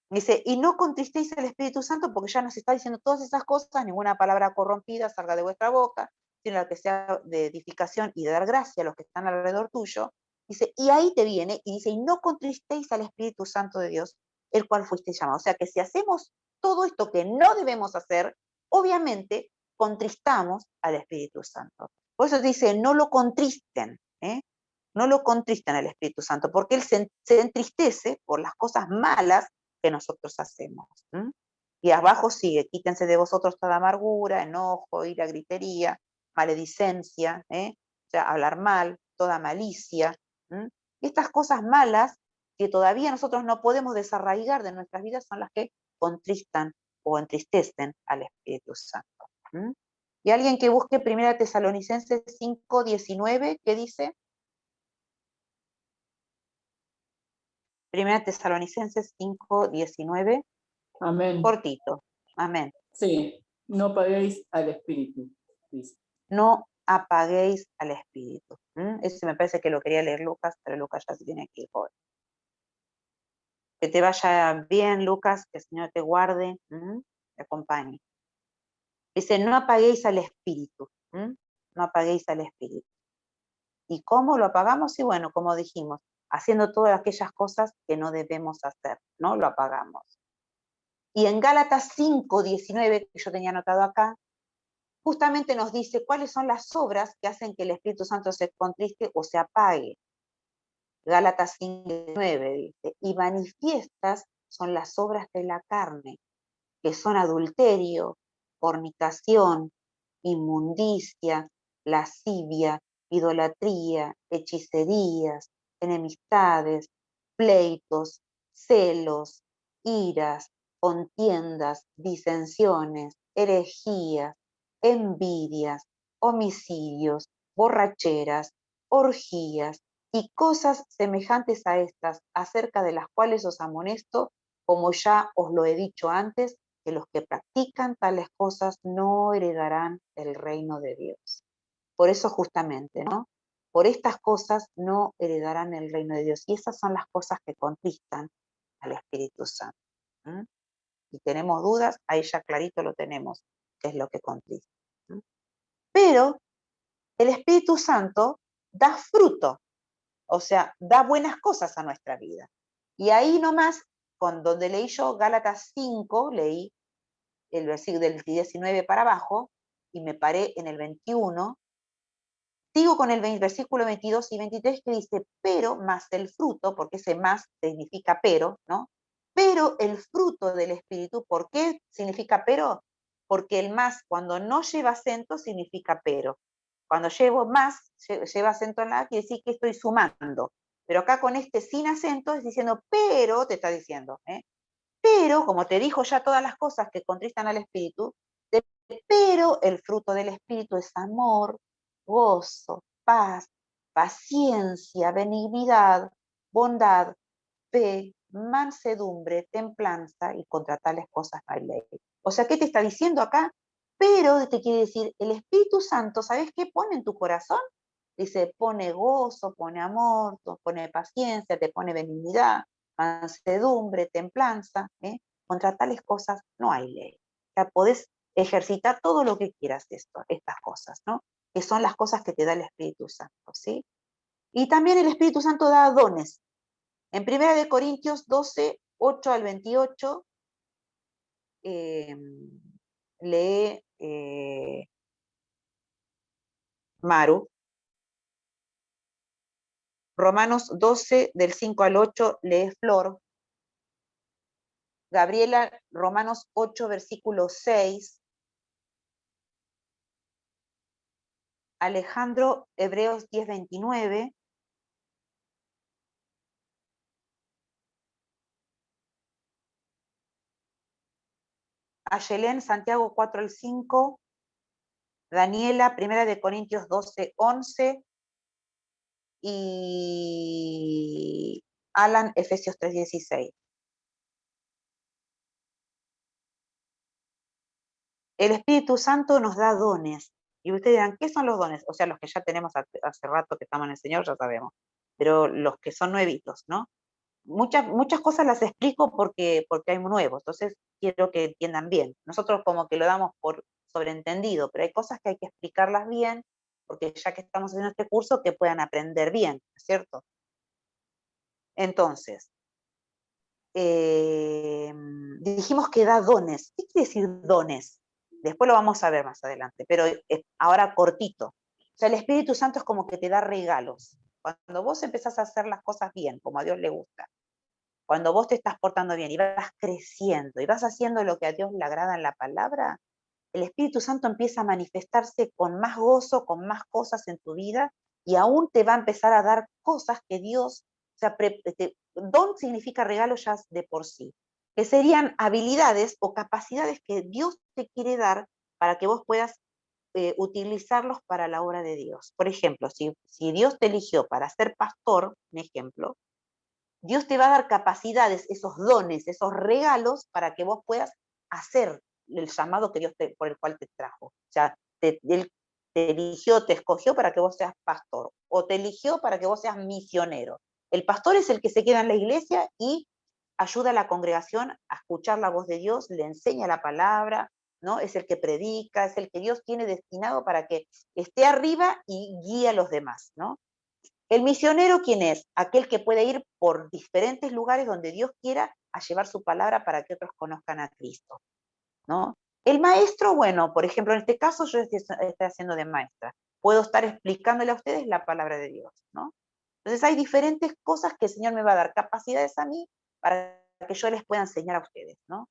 Dice, y no contristéis el Espíritu Santo porque ya nos está diciendo todas esas cosas, ninguna palabra corrompida salga de vuestra boca, sino la que sea de edificación y de dar gracia a los que están alrededor tuyo. Dice, y ahí te viene, y dice, y no contristéis al Espíritu Santo de Dios, el cual fuiste llamado. O sea que si hacemos todo esto que no debemos hacer, obviamente contristamos al Espíritu Santo. Por eso dice, no lo contristen, no lo contristen al Espíritu Santo, porque Él se entristece por las cosas malas que nosotros hacemos. Y abajo sigue, quítense de vosotros toda amargura, enojo, ira, gritería, maledicencia, o sea, hablar mal, toda malicia. Estas cosas malas que todavía nosotros no podemos desarraigar de nuestras vidas son las que contristan o entristecen al Espíritu Santo. Y alguien que busque 1 Tesalonicenses 5:19, ¿qué dice? 1 Tesalonicenses 5:19. Amén. Cortito. Amén. Sí, no paguéis al Espíritu, dice. No apaguéis al Espíritu. Ese me parece que lo quería leer Lucas, pero Lucas ya se tiene que ir hoy. Que te vaya bien, Lucas, que el Señor te guarde, te acompañe. Dice, no apaguéis al Espíritu, no apaguéis al Espíritu. ¿Y cómo lo apagamos? Y bueno, como dijimos, haciendo todas aquellas cosas que no debemos hacer, ¿no? Lo apagamos. Y en Gálatas 5:19, que yo tenía anotado acá, justamente nos dice cuáles son las obras que hacen que el Espíritu Santo se contriste o se apague. Gálatas 5:19 dice, y manifiestas son las obras de la carne, que son adulterio, fornicación, inmundicia, lascivia, idolatría, hechicerías, enemistades, pleitos, celos, iras, contiendas, disensiones, herejías, envidias, homicidios, borracheras, orgías y cosas semejantes a estas, acerca de las cuales os amonesto, como ya os lo he dicho antes, que los que practican tales cosas no heredarán el reino de Dios. Por eso justamente, ¿no? Por estas cosas no heredarán el reino de Dios. Y esas son las cosas que contristan al Espíritu Santo. Si tenemos dudas, ahí ya clarito lo tenemos, qué es lo que contrista. Pero el Espíritu Santo da fruto, o sea, da buenas cosas a nuestra vida. Y ahí nomás, donde leí yo Gálatas 5, leí el versículo del 19 para abajo, y me paré en el 21, sigo con el versículo 22 y 23 que dice, pero más el fruto, porque ese más significa pero, ¿no? Pero el fruto del Espíritu, ¿por qué significa pero? Porque el más, cuando no lleva acento, significa pero. Cuando llevo más, lleva acento en la, quiere decir que estoy sumando. Pero acá con este sin acento es diciendo, pero, te está diciendo, pero, como te dijo ya todas las cosas que contristan al Espíritu, pero el fruto del Espíritu es amor, gozo, paz, paciencia, benignidad, bondad, fe, mansedumbre, templanza, y contra tales cosas no hay ley. O sea, ¿qué te está diciendo acá? Pero te quiere decir, el Espíritu Santo, ¿sabes qué pone en tu corazón? Dice, pone gozo, pone amor, pone paciencia, te pone benignidad, mansedumbre, templanza, contra tales cosas no hay ley. O sea, podés ejercitar todo lo que quieras de estas cosas, ¿no? Que son las cosas que te da el Espíritu Santo, ¿sí? Y también el Espíritu Santo da dones. En 1 Corintios 12, 8 al 28, lee Maru. Romanos 12, del 5 al 8, lee Flor. Gabriela, Romanos 8, versículo 6. Alejandro, Hebreos 10, 29. Ayelén, Santiago 4 al 5. Daniela, 1 Corintios 12, 11. Y Alan, Efesios 3, 16. El Espíritu Santo nos da dones. Y ustedes dirán, ¿qué son los dones? O sea, los que ya tenemos hace rato que estamos en el Señor, ya sabemos. Pero los que son nuevitos, ¿no? Muchas cosas las explico porque hay nuevos, entonces quiero que entiendan bien. Nosotros como que lo damos por sobreentendido, pero hay cosas que hay que explicarlas bien, porque ya que estamos haciendo este curso, que puedan aprender bien, ¿cierto? Entonces, dijimos que da dones. ¿Qué quiere decir dones? Después lo vamos a ver más adelante, pero ahora cortito. O sea, el Espíritu Santo es como que te da regalos. Cuando vos empezás a hacer las cosas bien, como a Dios le gusta, cuando vos te estás portando bien y vas creciendo y vas haciendo lo que a Dios le agrada en la palabra, el Espíritu Santo empieza a manifestarse con más gozo, con más cosas en tu vida, y aún te va a empezar a dar cosas que Dios, o sea, don significa regalo ya de por sí, que serían habilidades o capacidades que Dios te quiere dar para que vos puedas utilizarlos para la obra de Dios. Por ejemplo, si Dios te eligió para ser pastor, un ejemplo, Dios te va a dar capacidades, esos dones, esos regalos para que vos puedas hacer el llamado que Dios por el cual te trajo. O sea, Él te eligió, te escogió para que vos seas pastor, o te eligió para que vos seas misionero. El pastor es el que se queda en la iglesia y ayuda a la congregación a escuchar la voz de Dios, le enseña la palabra, ¿no? Es el que predica, es el que Dios tiene destinado para que esté arriba y guíe a los demás, ¿no? El misionero, ¿quién es? Aquel que puede ir por diferentes lugares donde Dios quiera a llevar su palabra para que otros conozcan a Cristo, ¿no? El maestro, bueno, por ejemplo, en este caso yo estoy haciendo de maestra. Puedo estar explicándole a ustedes la palabra de Dios, ¿no? Entonces hay diferentes cosas que el Señor me va a dar capacidades a mí para que yo les pueda enseñar a ustedes, ¿no?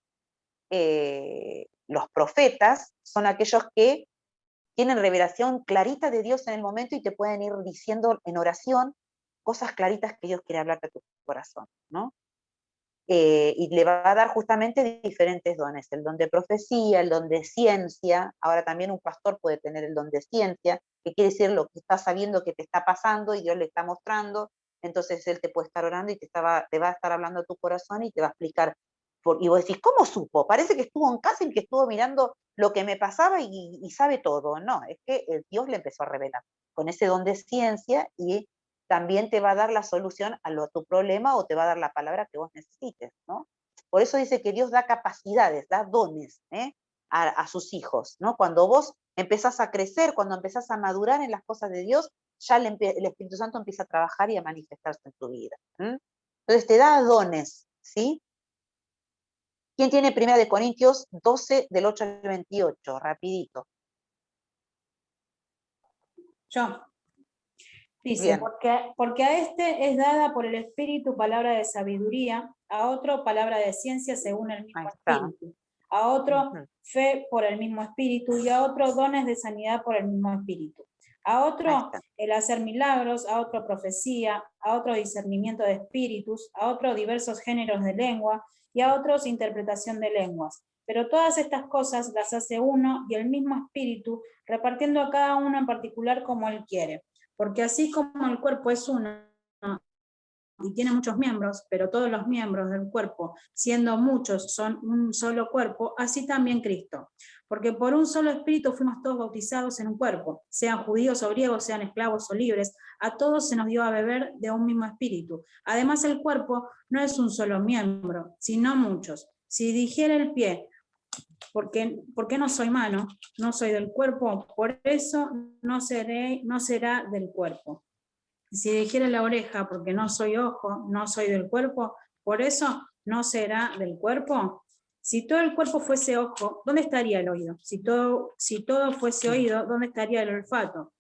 Los profetas son aquellos que tienen revelación clarita de Dios en el momento y te pueden ir diciendo en oración cosas claritas que Dios quiere hablarte a tu corazón, ¿no? Y le va a dar justamente diferentes dones, el don de profecía, el don de ciencia. Ahora también un pastor puede tener el don de ciencia, que quiere decir lo que está sabiendo que te está pasando y Dios le está mostrando, entonces él te puede estar orando y te va a estar hablando a tu corazón y te va a explicar. Y vos decís, ¿cómo supo? Parece que estuvo en casa y que estuvo mirando lo que me pasaba y sabe todo. No, es que Dios le empezó a revelar con ese don de ciencia y también te va a dar la solución a tu problema o te va a dar la palabra que vos necesites, ¿no? Por eso dice que Dios da capacidades, da dones a sus hijos, ¿no? Cuando vos empezás a crecer, cuando empezás a madurar en las cosas de Dios, ya el Espíritu Santo empieza a trabajar y a manifestarse en tu vida. Entonces te da dones, ¿sí? ¿Quién tiene 1 Corintios 12, del 8 al 28? Rapidito. Yo. Dice, Bien. porque a este es dada por el Espíritu palabra de sabiduría, a otro palabra de ciencia según el mismo Espíritu, a otro fe por el mismo Espíritu y a otro dones de sanidad por el mismo Espíritu, a otro el hacer milagros, a otro profecía, a otro discernimiento de espíritus, a otro diversos géneros de lengua y a otros interpretación de lenguas. Pero todas estas cosas las hace uno y el mismo Espíritu, repartiendo a cada uno en particular como él quiere. Porque así como el cuerpo es uno y tiene muchos miembros, pero todos los miembros del cuerpo, siendo muchos, son un solo cuerpo, así también Cristo. Porque por un solo espíritu fuimos todos bautizados en un cuerpo, sean judíos o griegos, sean esclavos o libres, a todos se nos dio a beber de un mismo espíritu. Además el cuerpo no es un solo miembro, sino muchos. Si dijera el pie, ¿por qué no soy mano? No soy del cuerpo, por eso no será del cuerpo. Si dijera la oreja, porque no soy ojo, no soy del cuerpo, por eso no será del cuerpo. Si todo el cuerpo fuese ojo, ¿dónde estaría el oído? Si todo fuese oído, ¿dónde estaría el olfato?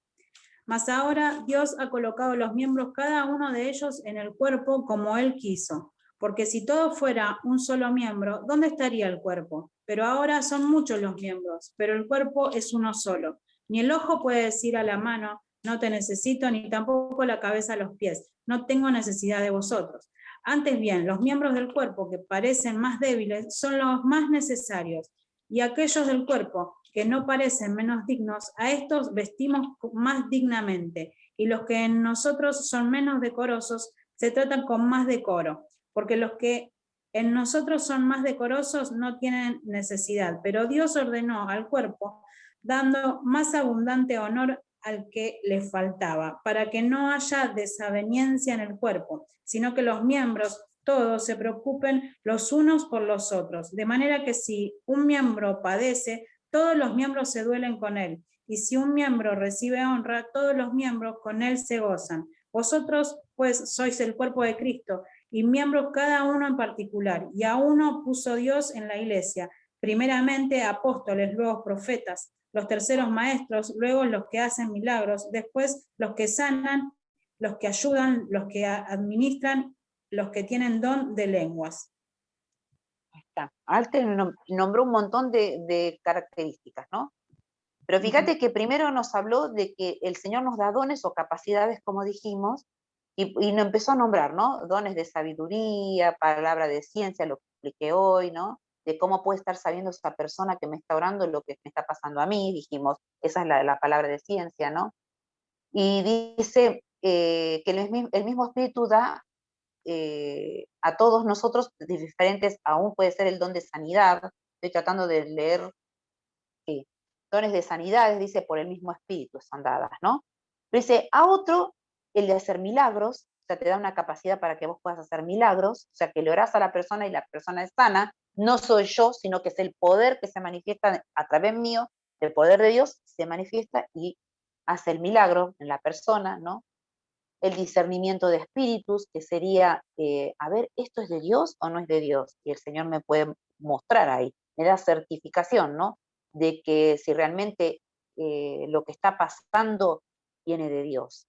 Mas ahora Dios ha colocado los miembros, cada uno de ellos, en el cuerpo como Él quiso. Porque si todo fuera un solo miembro, ¿dónde estaría el cuerpo? Pero ahora son muchos los miembros, pero el cuerpo es uno solo. Ni el ojo puede decir a la mano, no te necesito, ni tampoco la cabeza a los pies, no tengo necesidad de vosotros. Antes bien, los miembros del cuerpo que parecen más débiles son los más necesarios, y aquellos del cuerpo que no parecen menos dignos, a estos vestimos más dignamente, y los que en nosotros son menos decorosos se tratan con más decoro, porque los que en nosotros son más decorosos no tienen necesidad, pero Dios ordenó al cuerpo dando más abundante honor al que le faltaba, para que no haya desaveniencia en el cuerpo, sino que los miembros todos se preocupen los unos por los otros, de manera que si un miembro padece, todos los miembros se duelen con él, y si un miembro recibe honra, todos los miembros con él se gozan. Vosotros, pues, sois el cuerpo de Cristo, y miembros cada uno en particular, y a uno puso Dios en la iglesia, primeramente apóstoles, luego profetas, los terceros maestros, luego los que hacen milagros, después los que sanan, los que ayudan, los que administran, los que tienen don de lenguas. Alte nombró un montón de características, ¿no? Pero fíjate que primero nos habló de que el Señor nos da dones o capacidades, como dijimos, y nos empezó a nombrar, ¿no? Dones de sabiduría, palabra de ciencia, lo que expliqué hoy, ¿no? De cómo puede estar sabiendo esa persona que me está orando lo que me está pasando a mí, dijimos, esa es la palabra de ciencia, ¿no? Y dice que el mismo Espíritu da a todos nosotros diferentes, aún puede ser el don de sanidad, estoy tratando de leer, sí, dones de sanidades, dice, por el mismo Espíritu son dadas, ¿no? Pero dice, a otro, el de hacer milagros, o sea, te da una capacidad para que vos puedas hacer milagros, o sea, que le orás a la persona y la persona es sana, no soy yo, sino que es el poder que se manifiesta a través mío, el poder de Dios se manifiesta y hace el milagro en la persona, ¿no? El discernimiento de espíritus, que sería, a ver, ¿esto es de Dios o no es de Dios? Y el Señor me puede mostrar ahí, me da certificación, ¿no? De que si realmente lo que está pasando viene de Dios.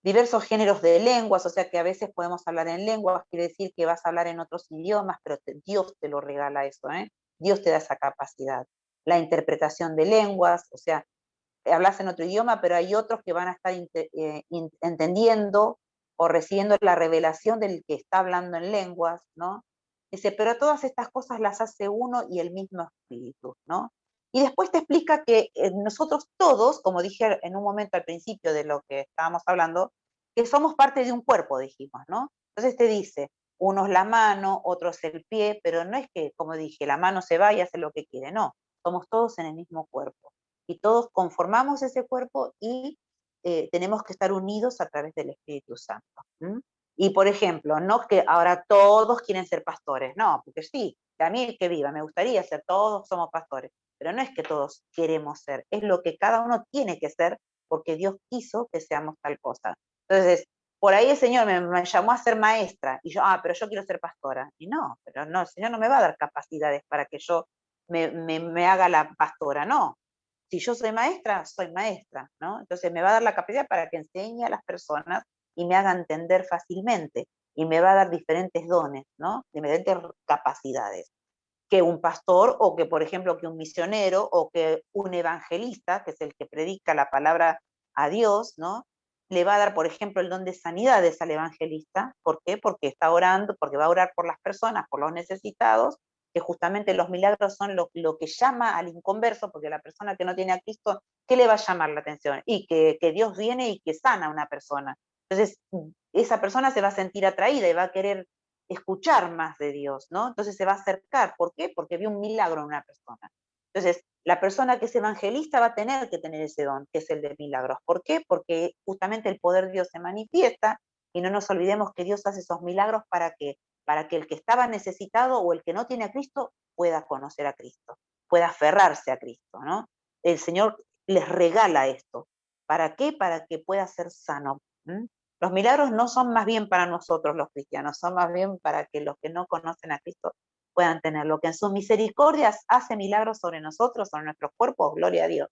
Diversos géneros de lenguas, o sea que a veces podemos hablar en lenguas, quiere decir que vas a hablar en otros idiomas, pero Dios te lo regala eso, Dios te da esa capacidad. La interpretación de lenguas, o sea, hablas en otro idioma, pero hay otros que van a estar entendiendo o recibiendo la revelación del que está hablando en lenguas, ¿no? Dice, pero todas estas cosas las hace uno y el mismo Espíritu, ¿no? Y después te explica que nosotros todos, como dije en un momento al principio de lo que estábamos hablando, que somos parte de un cuerpo, dijimos, ¿no? Entonces te dice, unos la mano, otros el pie, pero no es que, como dije, la mano se va y hace lo que quiere, no, somos todos en el mismo cuerpo. Y todos conformamos ese cuerpo y tenemos que estar unidos a través del Espíritu Santo. Y por ejemplo, no es que ahora todos quieren ser pastores, no, porque sí, a mí que viva, me gustaría ser, todos somos pastores, pero no es que todos queremos ser, es lo que cada uno tiene que ser, porque Dios quiso que seamos tal cosa. Entonces, por ahí el Señor me llamó a ser maestra, y yo, pero yo quiero ser pastora. Y no, pero no, el Señor no me va a dar capacidades para que yo me haga la pastora, no. Si yo soy maestra, ¿no? Entonces me va a dar la capacidad para que enseñe a las personas y me haga entender fácilmente, y me va a dar diferentes dones, ¿no? Diferentes capacidades, que un pastor, o que, por ejemplo, que un misionero, o que un evangelista, que es el que predica la palabra a Dios, ¿no? Le va a dar, por ejemplo, el don de sanidades al evangelista. ¿Por qué? Porque está orando, porque va a orar por las personas, por los necesitados, que justamente los milagros son lo que llama al inconverso, porque la persona que no tiene a Cristo, ¿qué le va a llamar la atención? Y que Dios viene y que sana a una persona. Entonces, esa persona se va a sentir atraída y va a querer escuchar más de Dios, ¿no? Entonces se va a acercar. ¿Por qué? Porque vio un milagro en una persona. Entonces, la persona que es evangelista va a tener que tener ese don, que es el de milagros. ¿Por qué? Porque justamente el poder de Dios se manifiesta, y no nos olvidemos que Dios hace esos milagros para que el que estaba necesitado o el que no tiene a Cristo pueda conocer a Cristo, pueda aferrarse a Cristo, ¿no? El Señor les regala esto. ¿Para qué? Para que pueda ser sano. Los milagros no son más bien para nosotros los cristianos, son más bien para que los que no conocen a Cristo puedan tenerlo, que en sus misericordias hace milagros sobre nosotros, sobre nuestros cuerpos, gloria a Dios.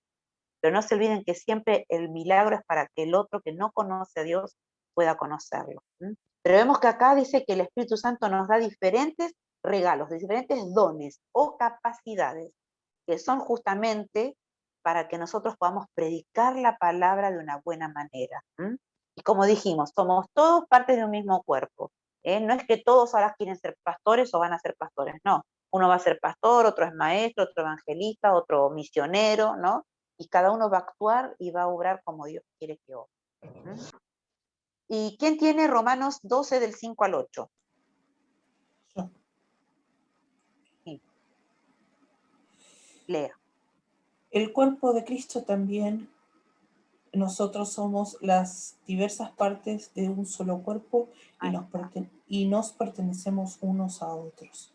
Pero no se olviden que siempre el milagro es para que el otro que no conoce a Dios pueda conocerlo. Pero vemos que acá dice que el Espíritu Santo nos da diferentes regalos, diferentes dones o capacidades, que son justamente para que nosotros podamos predicar la palabra de una buena manera. Y como dijimos, somos todos parte de un mismo cuerpo. No es que todos ahora quieren ser pastores o van a ser pastores, no. Uno va a ser pastor, otro es maestro, otro evangelista, otro misionero, ¿no? Y cada uno va a actuar y va a obrar como Dios quiere que obre. ¿Y quién tiene Romanos 12 del 5 al 8? Yo. Sí. Lea. El cuerpo de Cristo también, nosotros somos las diversas partes de un solo cuerpo y nos pertenecemos unos a otros.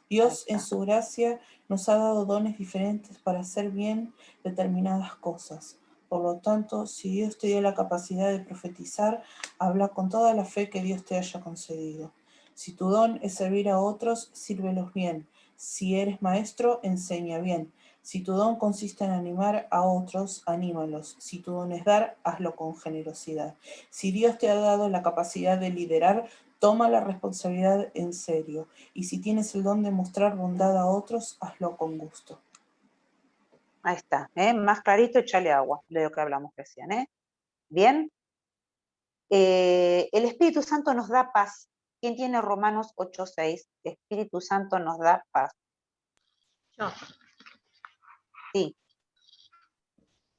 Dios en su gracia nos ha dado dones diferentes para hacer bien determinadas cosas. Por lo tanto, si Dios te dio la capacidad de profetizar, habla con toda la fe que Dios te haya concedido. Si tu don es servir a otros, sírvelos bien. Si eres maestro, enseña bien. Si tu don consiste en animar a otros, anímalos. Si tu don es dar, hazlo con generosidad. Si Dios te ha dado la capacidad de liderar, toma la responsabilidad en serio. Y si tienes el don de mostrar bondad a otros, hazlo con gusto. Ahí está, más clarito, échale agua, de lo que hablamos recién. Bien. El Espíritu Santo nos da paz. ¿Quién tiene Romanos 8:6? El Espíritu Santo nos da paz. Yo. Sí.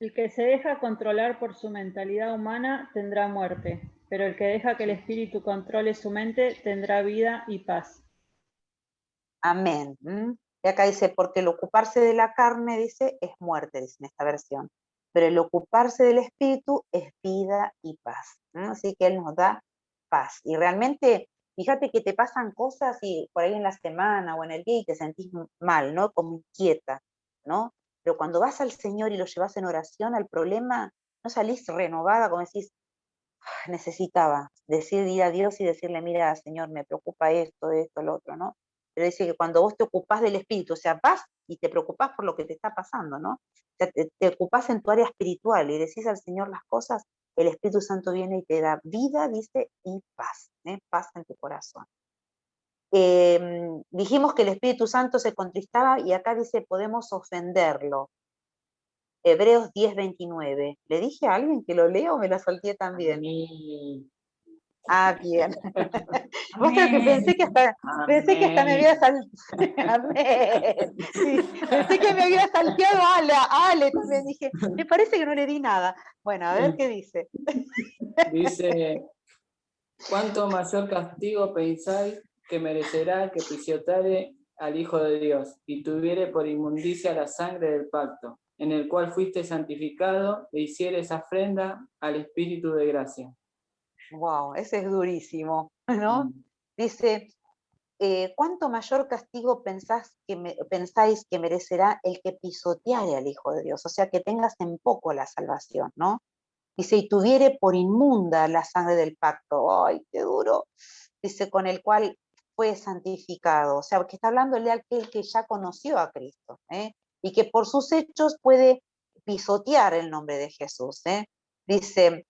El que se deja controlar por su mentalidad humana tendrá muerte, pero el que deja que el Espíritu controle su mente tendrá vida y paz. Amén. Y acá dice, porque el ocuparse de la carne, dice, es muerte, dice en esta versión. Pero el ocuparse del espíritu es vida y paz. ¿No? Así que Él nos da paz. Y realmente, fíjate que te pasan cosas y por ahí en la semana o en el día y te sentís mal, ¿no? Como inquieta, ¿no? Pero cuando vas al Señor y lo llevas en oración al problema, no salís renovada, como decís, necesitaba decir, ir a Dios y decirle, mira, Señor, me preocupa esto, lo otro, ¿no? Pero dice que cuando vos te ocupás del espíritu, o sea, vas y te preocupás por lo que te está pasando, ¿no? O sea, te ocupás en tu área espiritual y decís al Señor las cosas, el Espíritu Santo viene y te da vida, dice, y paz, ¿eh? Paz en tu corazón. Dijimos que el Espíritu Santo se contristaba y acá dice, podemos ofenderlo. Hebreos 10:29. ¿Le dije a alguien que lo lea o me la solté también? Ah, bien. Vos sabés que pensé que hasta me había salteado. Amén. Sí, pensé que me había salteado Ale también. Dije, me parece que no le di nada. Bueno, a ver qué dice. Dice, ¿cuánto mayor castigo pensáis que merecerá que pisoteare al Hijo de Dios y tuviere por inmundicia la sangre del pacto, en el cual fuiste santificado e hicieres afrenta al Espíritu de gracia? Wow, ese es durísimo, ¿no? Dice, ¿cuánto mayor castigo pensáis que merecerá el que pisoteare al Hijo de Dios? O sea, que tengas en poco la salvación, ¿no? Dice, y tuviere por inmunda la sangre del pacto. ¡Ay, qué duro! Dice, con el cual fue santificado. O sea, que está hablando de aquel que ya conoció a Cristo, ¿eh? Y que por sus hechos puede pisotear el nombre de Jesús, ¿eh? Dice,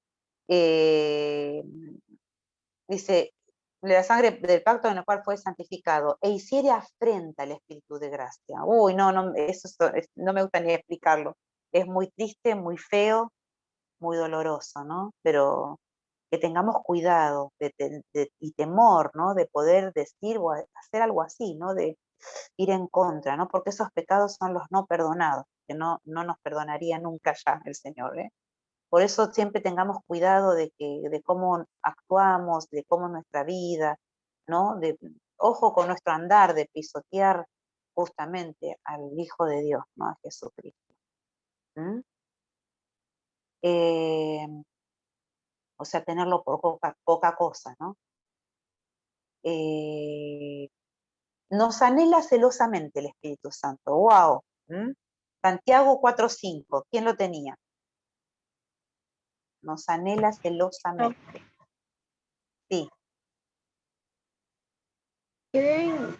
dice, la sangre del pacto en el cual fue santificado, e hiciere afrenta al Espíritu de gracia. Uy, no, eso no me gusta ni explicarlo. Es muy triste, muy feo, muy doloroso, ¿no? Pero que tengamos cuidado y temor, ¿no? De poder decir o hacer algo así, ¿no? De ir en contra, ¿no? Porque esos pecados son los no perdonados, que no nos perdonaría nunca ya el Señor, ¿eh? Por eso siempre tengamos cuidado de cómo actuamos, de cómo nuestra vida, ¿no? Ojo con nuestro andar, de pisotear justamente al Hijo de Dios, ¿no? A Jesucristo. ¿Mm? O sea, tenerlo por poca cosa, ¿no? Nos anhela celosamente el Espíritu Santo. ¡Wow! ¿Mm? Santiago 4:5. ¿Quién lo tenía? Nos anhela celosamente. Sí. ¿Creen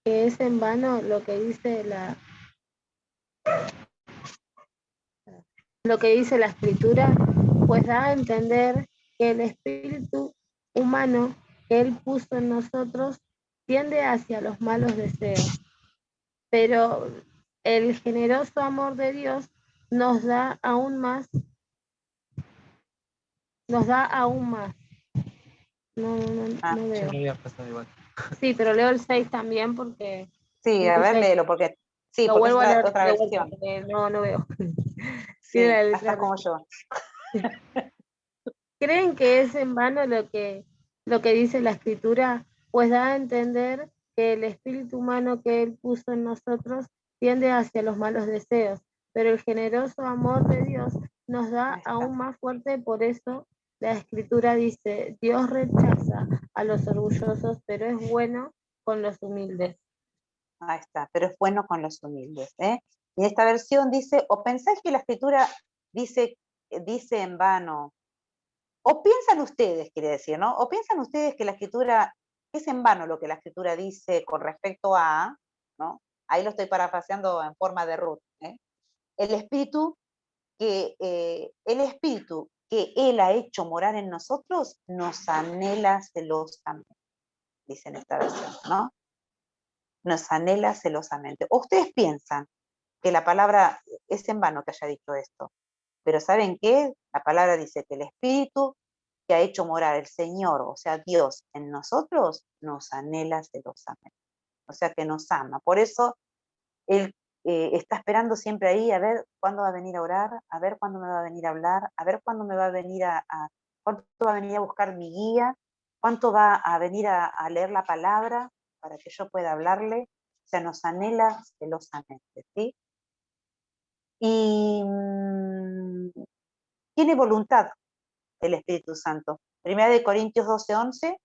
que es en vano lo que dice la Escritura? Pues da a entender que el espíritu humano que Él puso en nosotros tiende hacia los malos deseos, pero el generoso amor de Dios nos da aún más. No veo. Sí, pero leo el 6 también porque... Sí, a ver, léelo, porque sí, lo porque es vuelvo a leer otra de vuelta, versión. porque no veo. Sí, estás como yo. ¿Creen que es en vano lo que dice la Escritura? Pues da a entender que el espíritu humano que Él puso en nosotros tiende hacia los malos deseos, pero el generoso amor de Dios nos da aún más fuerte. Por eso la Escritura dice, Dios rechaza a los orgullosos, pero es bueno con los humildes. Ahí está, pero es bueno con los humildes, ¿eh? Y esta versión dice, o pensáis que la Escritura dice en vano, o piensan ustedes, quiere decir, ¿no? O piensan ustedes que la Escritura, es en vano lo que la Escritura dice con respecto a, ¿no? Ahí lo estoy parafraseando en forma de Ruth, ¿eh? El Espíritu que Él ha hecho morar en nosotros nos anhela celosamente, dice en esta versión, ¿no? Nos anhela celosamente. ¿O ustedes piensan que la palabra es en vano que haya dicho esto? Pero ¿saben qué? La palabra dice que el Espíritu que ha hecho morar el Señor, o sea, Dios en nosotros, nos anhela celosamente. O sea, que nos ama. Por eso Él está esperando siempre ahí a ver cuándo va a venir a orar, a ver cuándo me va a venir a hablar, a ver cuándo me va a venir cuánto va a venir a buscar mi guía, cuánto va a venir a leer la palabra para que yo pueda hablarle. O sea, nos anhela celosamente, ¿sí? Y tiene voluntad el Espíritu Santo. Primera de Corintios 12:11,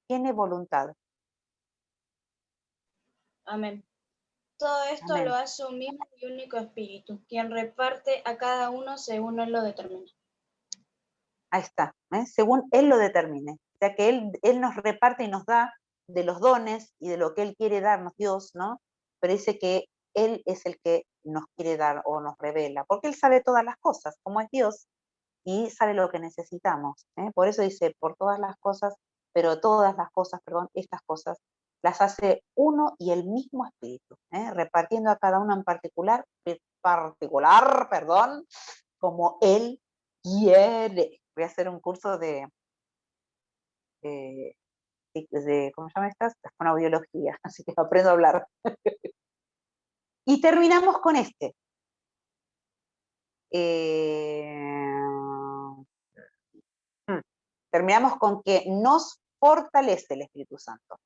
tiene voluntad. Amén. Todo esto Amén. lo hace un mismo y único espíritu, quien reparte a cada uno según él lo determina. Ahí está, según Él lo determine. O sea que él nos reparte y nos da de los dones y de lo que Él quiere darnos, Dios, ¿no? Pero dice que Él es el que nos quiere dar o nos revela, porque Él sabe todas las cosas, como es Dios, y sabe lo que necesitamos. Por eso dice, por todas las cosas, pero todas las cosas, perdón, estas cosas, las hace uno y el mismo Espíritu, repartiendo a cada uno en particular, perdón, como Él quiere. Voy a hacer un curso de ¿cómo se llama estas? Fonoaudiología, así que aprendo a hablar. Y terminamos con este. Terminamos con que nos fortalece el Espíritu Santo.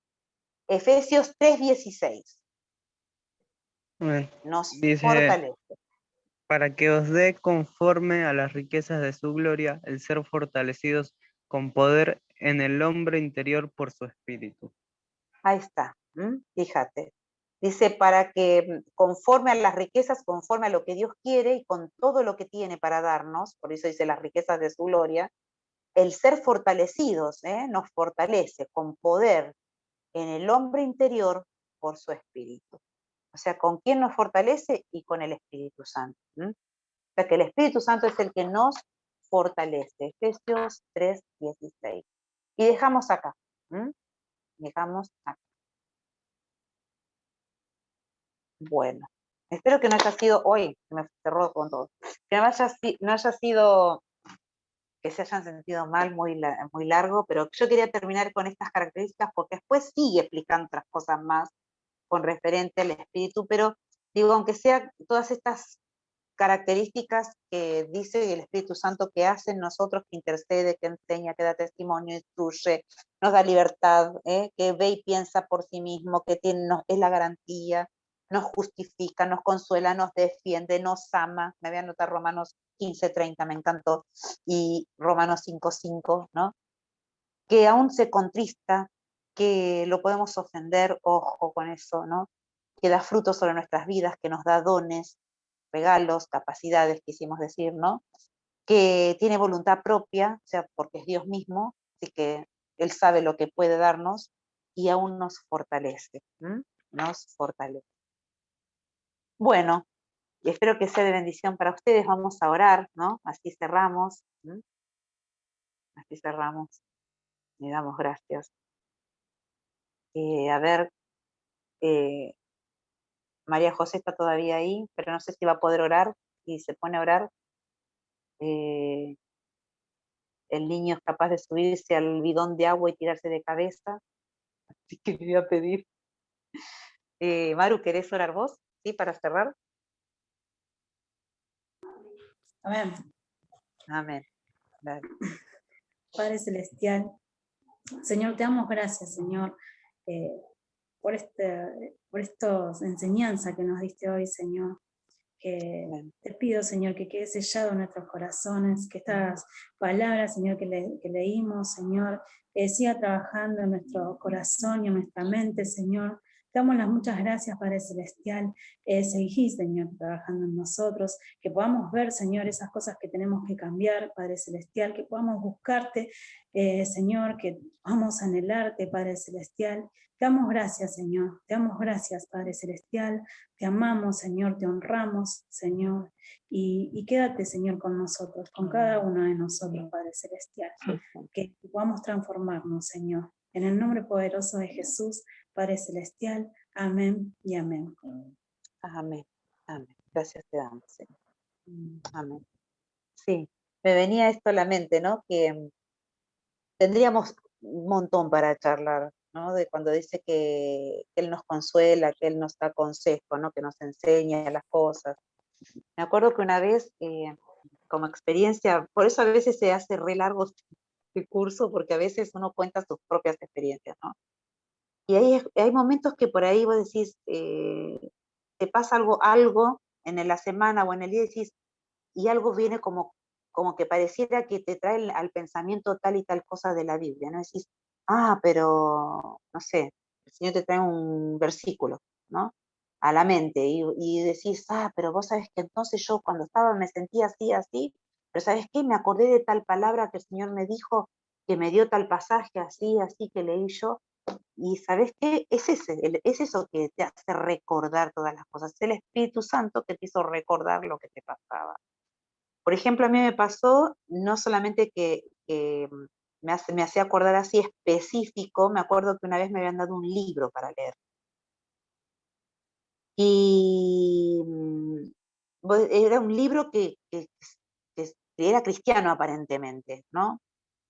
Efesios 3:16. Nos Dice, fortalece. para que os dé conforme a las riquezas de su gloria, el ser fortalecidos con poder en el hombre interior por su espíritu. Ahí está, fíjate. Dice, para que conforme a las riquezas, conforme a lo que Dios quiere y con todo lo que tiene para darnos, por eso dice las riquezas de su gloria, el ser fortalecidos, nos fortalece con poder en el hombre interior por su espíritu. O sea, ¿con quién nos fortalece? Y con el Espíritu Santo. O sea, que el Espíritu Santo es el que nos fortalece. Efesios 3:16. Y dejamos acá. Dejamos acá. Bueno, espero que no haya sido hoy, me cerró con todo, que no haya sido, que se hayan sentido mal, muy largo, pero yo quería terminar con estas características porque después sigue explicando otras cosas más con referente al espíritu, pero digo, aunque sea todas estas características que dice el Espíritu Santo que hace en nosotros, que intercede, que enseña, que da testimonio, instruye, nos da libertad, que ve y piensa por sí mismo, que es la garantía, nos justifica, nos consuela, nos defiende, nos ama. Me voy a anotar Romanos 15:30, me encantó, y Romanos 5:5, ¿no? Que aún se contrista, que lo podemos ofender, ojo con eso, ¿no? Que da frutos sobre nuestras vidas, que nos da dones, regalos, capacidades, quisimos decir, ¿no? Que tiene voluntad propia, o sea, porque es Dios mismo, así que Él sabe lo que puede darnos y aún nos fortalece, nos fortalece. Bueno, espero que sea de bendición para ustedes, vamos a orar, ¿no? Así cerramos, así cerramos, le damos gracias. A ver, María José está todavía ahí, pero no sé si va a poder orar, y se pone a orar. El niño es capaz de subirse al bidón de agua y tirarse de cabeza, así que le voy a pedir. Maru, ¿querés orar vos? ¿Sí? Para cerrar. Amén. Amén. Dale. Padre Celestial, Señor, te damos gracias, Señor, por estas enseñanzas que nos diste hoy, Señor. Que te pido, Señor, que quede sellado en nuestros corazones, que estas palabras, Señor, que leímos, Señor, siga trabajando en nuestro corazón y en nuestra mente, Señor. Te damos las muchas gracias, Padre Celestial. Seguí, Señor, trabajando en nosotros, que podamos ver, Señor, esas cosas que tenemos que cambiar, Padre Celestial, que podamos buscarte, Señor, que podamos anhelarte, Padre Celestial. Te damos gracias, Señor. Te damos gracias, Padre Celestial. Te amamos, Señor. Te honramos, Señor. Y quédate, Señor, con nosotros, con cada uno de nosotros, Padre Celestial. Que podamos transformarnos, Señor. En el nombre poderoso de Jesús, Padre Celestial. Amén y amén. Amén. Amén. Gracias te damos, Señor. Amén. Sí, me venía esto a la mente, ¿no? Que tendríamos un montón para charlar, ¿no? De cuando dice que Él nos consuela, que Él nos da consejo, ¿no? Que nos enseña las cosas. Me acuerdo que una vez, como experiencia, por eso a veces se hace re largo el curso, porque a veces uno cuenta sus propias experiencias, ¿no? Y hay momentos que por ahí vos decís, te pasa algo en la semana o en el día y decís, y algo viene como que pareciera que te trae al pensamiento tal y tal cosa de la Biblia, ¿no? Decís, pero, no sé, el Señor te trae un versículo, ¿no? A la mente, y decís, pero vos sabés que entonces yo cuando estaba me sentía así, así, pero ¿sabés qué? Me acordé de tal palabra que el Señor me dijo, que me dio tal pasaje así, así que leí yo, y ¿sabés qué? Es eso que te hace recordar todas las cosas, es el Espíritu Santo que te hizo recordar lo que te pasaba. Por ejemplo, a mí me pasó no solamente que me hacía acordar así específico, me acuerdo que una vez me habían dado un libro para leer. Y era un libro que era cristiano aparentemente, ¿no?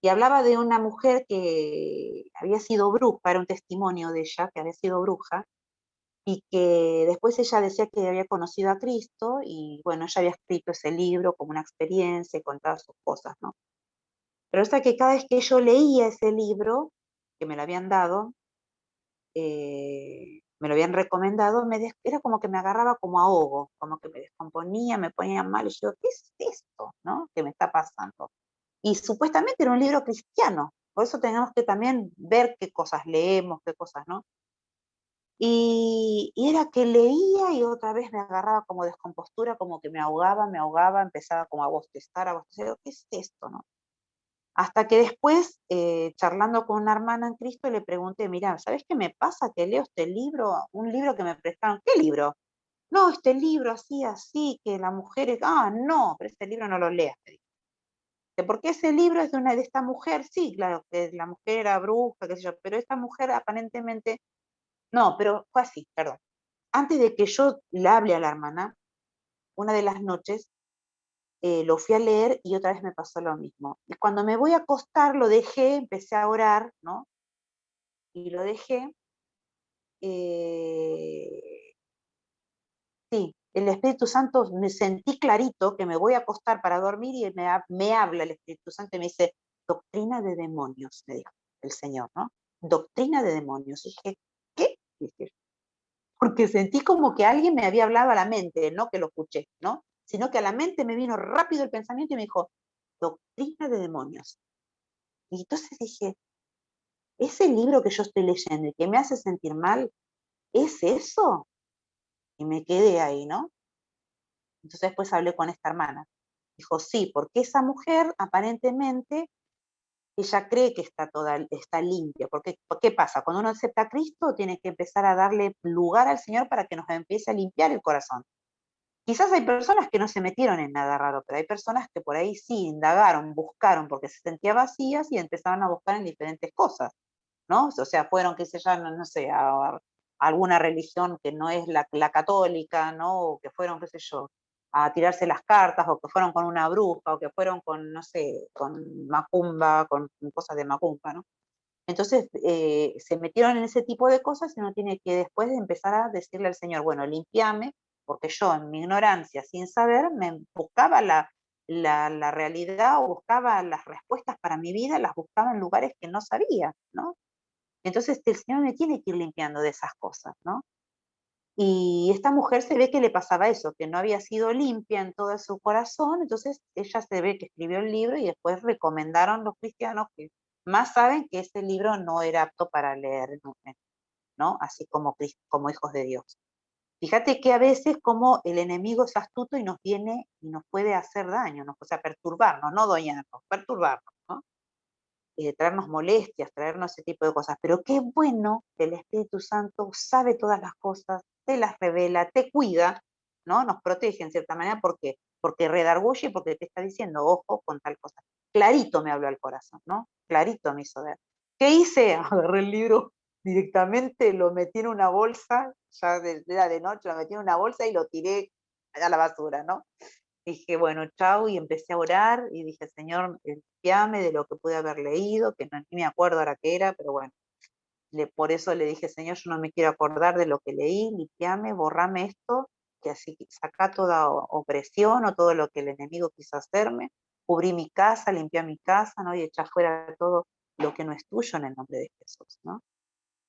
Y hablaba de una mujer que había sido bruja, era un testimonio de ella, que había sido bruja, y que después ella decía que había conocido a Cristo, y bueno, ella había escrito ese libro como una experiencia y contaba sus cosas, ¿no? Pero hasta que cada vez que yo leía ese libro, que me lo habían dado, me lo habían recomendado, era como que me agarraba como ahogo, como que me descomponía, me ponía mal, y yo, ¿qué es esto, no? ¿Qué me está pasando? Y supuestamente era un libro cristiano, por eso tenemos que también ver qué cosas leemos, qué cosas no. Y era que leía y otra vez me agarraba como descompostura, como que me ahogaba, empezaba como a bostezar, ¿qué es esto, no? Hasta que después, charlando con una hermana en Cristo, le pregunté, mira, ¿sabes qué me pasa? Que leo este libro, un libro que me prestaron. ¿Qué libro? No, este libro así, así, que la mujer es, no, pero este libro no lo leas, me dijo. Porque ese libro es de esta mujer, sí, claro, que la mujer era bruja, qué sé yo, pero esta mujer aparentemente, no, pero fue así, perdón. Antes de que yo le hable a la hermana, una de las noches, lo fui a leer y otra vez me pasó lo mismo. Y cuando me voy a acostar, lo dejé, empecé a orar, ¿no? Y lo dejé. eh, sí, el Espíritu Santo, me sentí clarito que me voy a acostar para dormir y me habla el Espíritu Santo y me dice, doctrina de demonios, me dijo el Señor, ¿no? Doctrina de demonios. Y dije, ¿qué? Dije, porque sentí como que alguien me había hablado a la mente, no que lo escuché, ¿no? Sino que a la mente me vino rápido el pensamiento y me dijo, doctrina de demonios. Y entonces dije, ese libro que yo estoy leyendo y que me hace sentir mal, ¿es eso? Y me quedé ahí, ¿no? Entonces después hablé con esta hermana. Dijo, sí, porque esa mujer aparentemente, ella cree que está limpia. Porque, ¿qué pasa? Cuando uno acepta a Cristo, tiene que empezar a darle lugar al Señor para que nos empiece a limpiar el corazón. Quizás hay personas que no se metieron en nada raro, pero hay personas que por ahí sí indagaron, buscaron, porque se sentían vacías y empezaron a buscar en diferentes cosas, ¿no? O sea, fueron, qué sé yo, no sé, a alguna religión que no es la católica, ¿no? O que fueron, qué sé yo, a tirarse las cartas, o que fueron con una bruja, o que fueron con, no sé, con macumba, con cosas de macumba, ¿no? Entonces, se metieron en ese tipo de cosas y uno tiene que después empezar a decirle al Señor, bueno, limpiame, porque yo en mi ignorancia, sin saber, me buscaba la realidad o buscaba las respuestas para mi vida, las buscaba en lugares que no sabía, ¿no? Entonces el Señor me tiene que ir limpiando de esas cosas, ¿no? Y esta mujer se ve que le pasaba eso, que no había sido limpia en todo su corazón, entonces ella se ve que escribió el libro y después recomendaron los cristianos que más saben que ese libro no era apto para leer, ¿no? Así como hijos de Dios. Fíjate que a veces como el enemigo es astuto y nos viene y nos puede hacer daño, o sea, perturbarnos, no dañarnos, perturbarnos, ¿no? Traernos molestias, traernos ese tipo de cosas. Pero qué bueno que el Espíritu Santo sabe todas las cosas, te las revela, te cuida, ¿no? Nos protege en cierta manera porque redarguye y porque te está diciendo, ojo con tal cosa. Clarito me habló al corazón, ¿no? Clarito me hizo ver. ¿Qué hice? Agarré el libro directamente, lo metí en una bolsa, ya era de noche, lo metí en una bolsa y lo tiré a la basura, ¿no? Dije, bueno, chau, y empecé a orar y dije, Señor, limpiame de lo que pude haber leído, que no, ni me acuerdo ahora qué era, pero bueno, por eso le dije, Señor, yo no me quiero acordar de lo que leí, limpiame, borrame esto, que así saca toda opresión o todo lo que el enemigo quiso hacerme, cubrí mi casa, limpié mi casa, ¿no? Y echa fuera todo lo que no es tuyo en el nombre de Jesús, ¿no?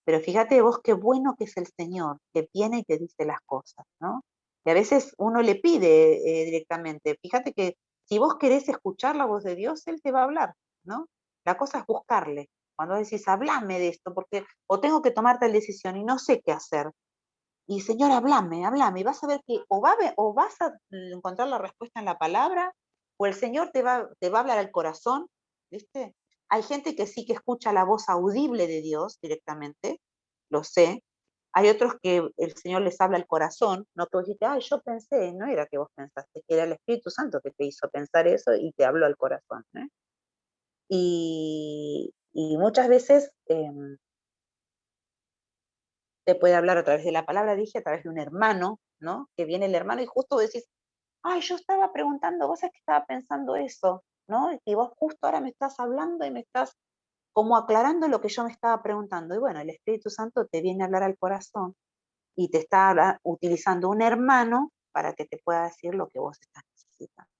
Pero fíjate vos qué bueno que es el Señor, que viene y te dice las cosas, ¿no? Y a veces uno le pide directamente, fíjate que si vos querés escuchar la voz de Dios, Él te va a hablar, ¿no? La cosa es buscarle. Cuando decís, hablame de esto, porque o tengo que tomar tal decisión y no sé qué hacer. Y Señor, hablame, y vas a ver que o vas a encontrar la respuesta en la palabra, o el Señor te va a hablar al corazón, ¿viste? Hay gente que sí que escucha la voz audible de Dios directamente, lo sé. Hay otros que el Señor les habla al corazón, no que vos dijiste, ay, yo pensé, no era que vos pensaste, que era el Espíritu Santo que te hizo pensar eso y te habló al corazón, ¿eh? Y muchas veces te puede hablar a través de la palabra, dije, a través de un hermano, ¿no? Que viene el hermano y justo decís, ay, yo estaba preguntando, vos es que estaba pensando eso, ¿no? Y vos justo ahora me estás hablando y me estás como aclarando lo que yo me estaba preguntando. Y bueno, el Espíritu Santo te viene a hablar al corazón y te está utilizando un hermano para que te pueda decir lo que vos estás necesitando.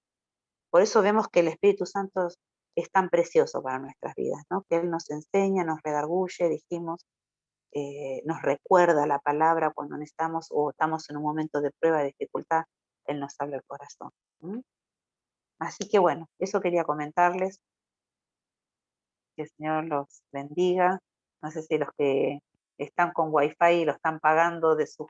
Por eso vemos que el Espíritu Santo es tan precioso para nuestras vidas, ¿no? Que Él nos enseña, nos redarguye, dijimos, nos recuerda la palabra cuando necesitamos o estamos en un momento de prueba, de dificultad, Él nos habla el corazón. ¿Mm? Así que bueno, eso quería comentarles. Que el Señor los bendiga. No sé si los que están con Wi-Fi lo están pagando de sus